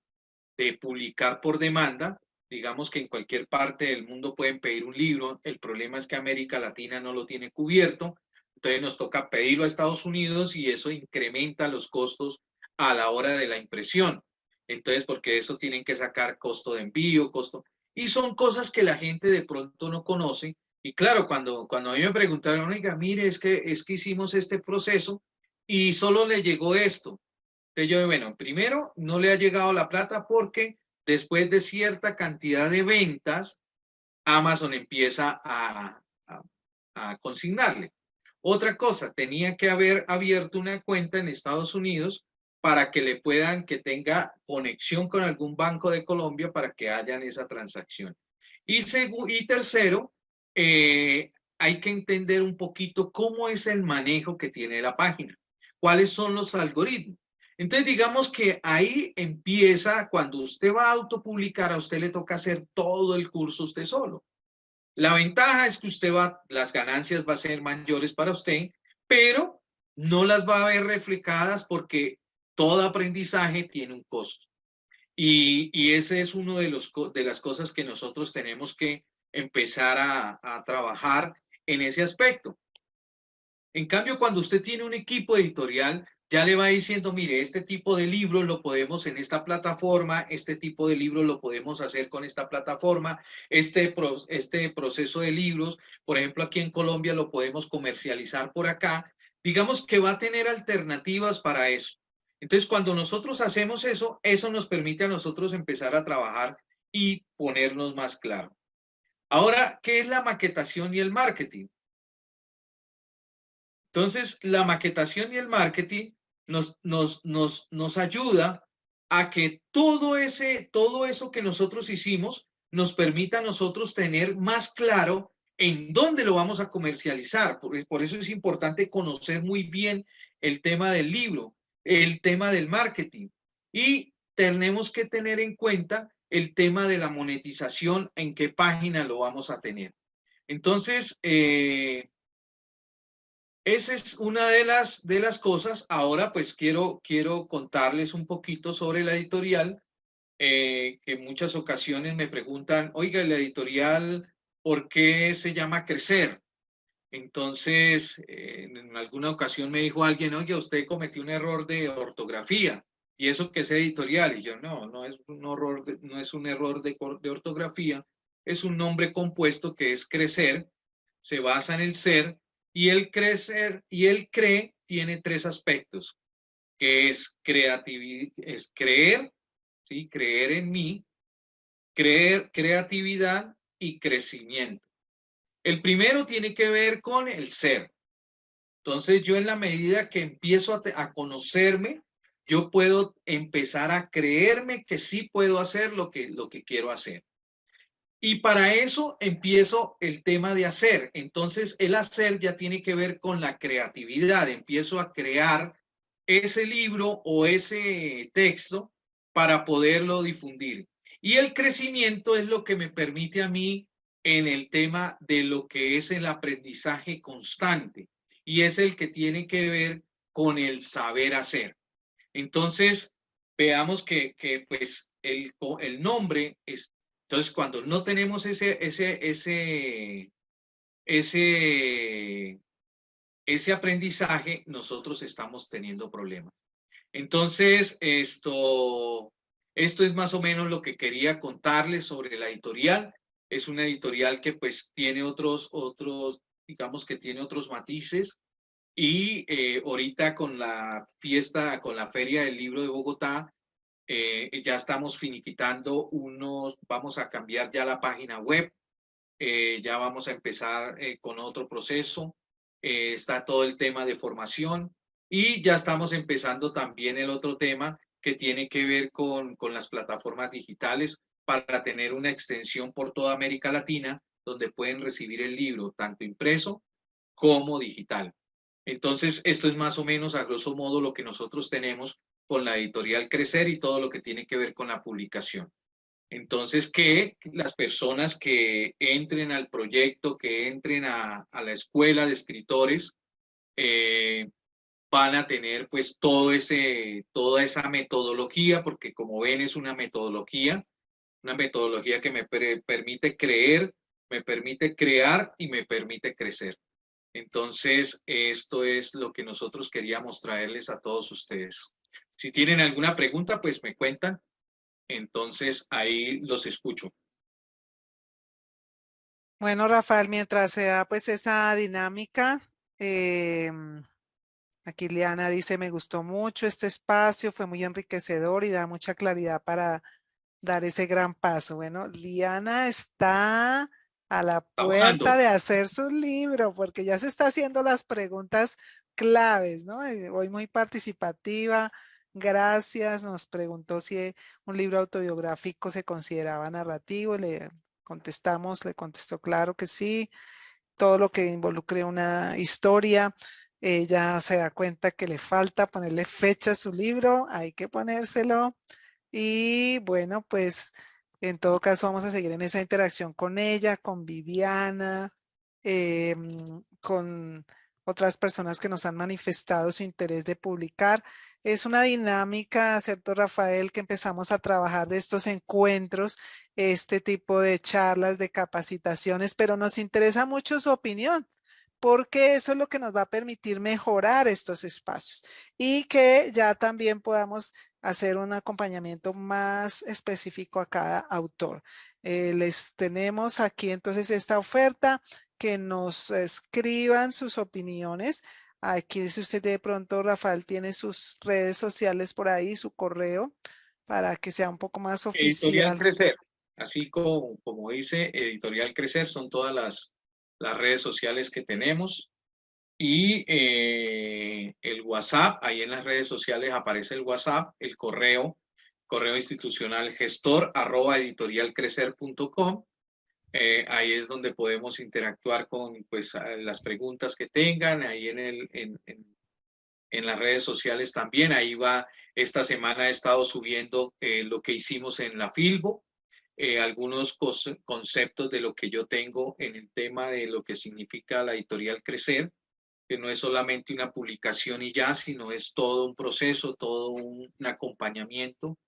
publicar por demanda. Digamos que en cualquier parte del mundo pueden pedir un libro, el problema es que América Latina no lo tiene cubierto, entonces nos toca pedirlo a Estados Unidos y eso incrementa los costos a la hora de la impresión. Entonces, porque eso tienen que sacar costo de envío, y son cosas que la gente de pronto no conoce. Y claro, cuando a mí me preguntaron, oiga, mire, es que hicimos este proceso y solo le llegó esto. Entonces yo, bueno, primero no le ha llegado la plata porque después de cierta cantidad de ventas, Amazon empieza a consignarle. Otra cosa, tenía que haber abierto una cuenta en Estados Unidos para que que tenga conexión con algún banco de Colombia para que hayan esa transacción. Y tercero, hay que entender un poquito cómo es el manejo que tiene la página, cuáles son los algoritmos. Entonces, digamos que ahí empieza, cuando usted va a autopublicar, a usted le toca hacer todo el curso usted solo. La ventaja es que las ganancias van a ser mayores para usted, pero no las va a ver reflejadas porque todo aprendizaje tiene un costo. Y ese es uno de las cosas que nosotros tenemos que empezar a trabajar en ese aspecto. En cambio, cuando usted tiene un equipo editorial, ya le va diciendo, mire, este tipo de libros lo podemos en esta plataforma, este tipo de libros lo podemos hacer con esta plataforma, este proceso de libros, por ejemplo, aquí en Colombia lo podemos comercializar por acá. digamos que va a tener alternativas para eso. Entonces, cuando nosotros hacemos eso, eso nos permite a nosotros empezar a trabajar y ponernos más claro. Ahora, ¿qué es la maquetación y el marketing? Entonces, la maquetación y el marketing nos ayuda a que todo eso que nosotros hicimos nos permita a nosotros tener más claro en dónde lo vamos a comercializar. Por eso es importante conocer muy bien el tema del libro, el tema del marketing. Y tenemos que tener en cuenta el tema de la monetización, en qué página lo vamos a tener. Entonces, esa es una de las cosas. Ahora pues quiero contarles un poquito sobre la editorial, que en muchas ocasiones me preguntan, oiga, la editorial, ¿por qué se llama Crecer? Entonces, en alguna ocasión me dijo alguien, oye, usted cometió un error de ortografía, y eso que es editorial. Y yo, no es un error no es un error de ortografía, es un nombre compuesto que es crecer, se basa en el ser, y el crecer y el cree tiene tres aspectos, que es creatividad, es creer, ¿sí? Creer en mí, creatividad y crecimiento. El primero tiene que ver con el ser. Entonces yo, en la medida que empiezo a conocerme, yo puedo empezar a creerme que sí puedo hacer lo que quiero hacer. Y para eso empiezo el tema de hacer. Entonces el hacer ya tiene que ver con la creatividad. Empiezo a crear ese libro o ese texto para poderlo difundir. Y el crecimiento es lo que me permite a mí en el tema de lo que es el aprendizaje constante, y es el que tiene que ver con el saber hacer. Entonces, veamos que pues el nombre es, entonces cuando no tenemos ese aprendizaje, nosotros estamos teniendo problemas. Entonces, esto es más o menos lo que quería contarles sobre la editorial. Es una editorial que pues tiene digamos que tiene otros matices. Y ahorita con la fiesta, con la Feria del Libro de Bogotá, ya estamos finiquitando vamos a cambiar ya la página web, ya vamos a empezar con otro proceso, está todo el tema de formación, y ya estamos empezando también el otro tema que tiene que ver con las plataformas digitales, para tener una extensión por toda América Latina, donde pueden recibir el libro tanto impreso como digital. Entonces, esto es más o menos a grosso modo lo que nosotros tenemos con la editorial Crecer y todo lo que tiene que ver con la publicación. Entonces, que las personas que entren al proyecto, que entren a la escuela de escritores, van a tener pues toda esa metodología, porque como ven es una metodología que me permite creer, me permite crear y me permite crecer. Entonces, esto es lo que nosotros queríamos traerles a todos ustedes. Si tienen alguna pregunta, pues me cuentan. Entonces, ahí los escucho. Bueno, Rafael, mientras se da pues esa dinámica, aquí Liana dice, me gustó mucho este espacio, fue muy enriquecedor y da mucha claridad para dar ese gran paso. Bueno, Liana está a la puerta Trabajando. de hacer su libro porque ya se está haciendo las preguntas claves, ¿no? Hoy muy participativa. Gracias. Nos preguntó si un libro autobiográfico se consideraba narrativo. Le contestamos, le contestó claro que sí. Todo lo que involucre una historia. Ella se da cuenta que le falta ponerle fecha a su libro, hay que ponérselo. Y bueno, pues en todo caso vamos a seguir en esa interacción con ella, con Viviana, con otras personas que nos han manifestado su interés de publicar. Es una dinámica, ¿cierto, Rafael? Que empezamos a trabajar de estos encuentros, este tipo de charlas, de capacitaciones, pero nos interesa mucho su opinión, porque eso es lo que nos va a permitir mejorar estos espacios y que ya también podamos hacer un acompañamiento más específico a cada autor. Les tenemos aquí entonces esta oferta, que nos escriban sus opiniones Aquí si usted de pronto, Rafael, tiene sus redes sociales por ahí, su correo, para que sea un poco más Editorial oficial. Crecer, así como dice Editorial Crecer, son todas las redes sociales que tenemos. Y el WhatsApp, ahí en las redes sociales aparece el WhatsApp, el correo institucional gestor@editorialcrecer.com. Ahí es donde podemos interactuar con pues, las preguntas que tengan, ahí en las redes sociales también. Ahí va, esta semana he estado subiendo lo que hicimos en la Filbo, algunos conceptos de lo que yo tengo en el tema de lo que significa la editorial Crecer, que no es solamente una publicación y ya, sino es todo un proceso, todo un acompañamiento.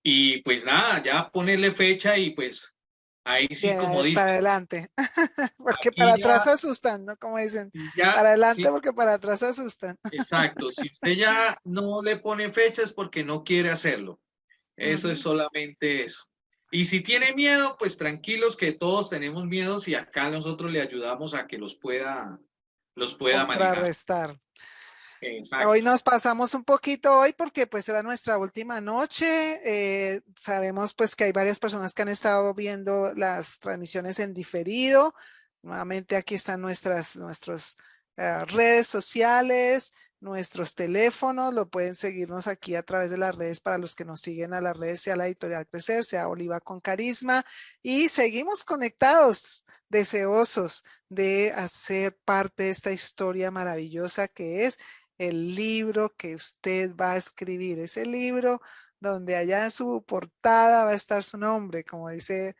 Y pues nada, ya ponerle fecha y pues ahí sí, como Bien, dice, para adelante, porque para aquí atrás asustan, ¿no? Como dicen, ya, para sí, adelante porque para atrás asustan. exacto. Si usted ya no le pone fecha es porque no quiere hacerlo. Eso es Ujú. solamente eso. Y si tiene miedo, pues tranquilos que todos tenemos miedos y acá nosotros le ayudamos a que los pueda manejar. Contrarrestar. Hoy Exacto. nos pasamos un poquito hoy porque pues era nuestra última noche. Sabemos pues que hay varias personas que han estado viendo las transmisiones en diferido. Nuevamente aquí están nuestras redes sociales, nuestros teléfonos. Lo pueden seguirnos aquí a través de las redes para los que nos siguen a las redes, sea la Editorial Crecer, sea Oliva con Carisma. Y seguimos conectados, deseosos de hacer parte de esta historia maravillosa que es el libro que usted va a escribir, ese libro donde allá en su portada va a estar su nombre, como dice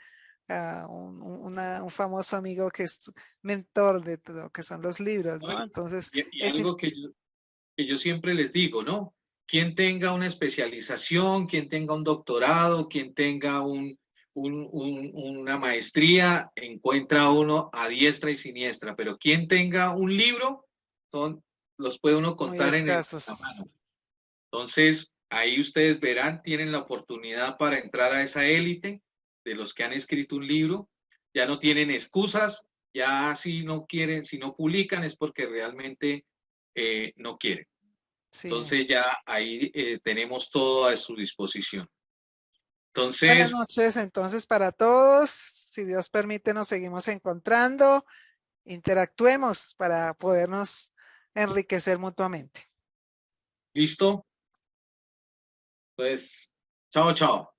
un famoso amigo que es mentor de todo lo que son los libros, ¿No? ¿no? Entonces, Y algo que yo siempre les digo, ¿no? Quien tenga una especialización, quien tenga un doctorado, quien tenga una maestría, encuentra uno a diestra y siniestra, pero quien tenga un libro, son, los puede uno muy contar en escasos. la mano. Entonces, ahí ustedes verán, tienen la oportunidad para entrar a esa élite de los que han escrito un libro, ya no tienen excusas, ya si no quieren, si no publican es porque realmente no quieren. Sí. Entonces ya ahí tenemos todo a su disposición. Buenas Entonces, noches entonces para todos. Si Dios permite, nos seguimos encontrando. Interactuemos para podernos enriquecer mutuamente. listo. Pues, chao, chao.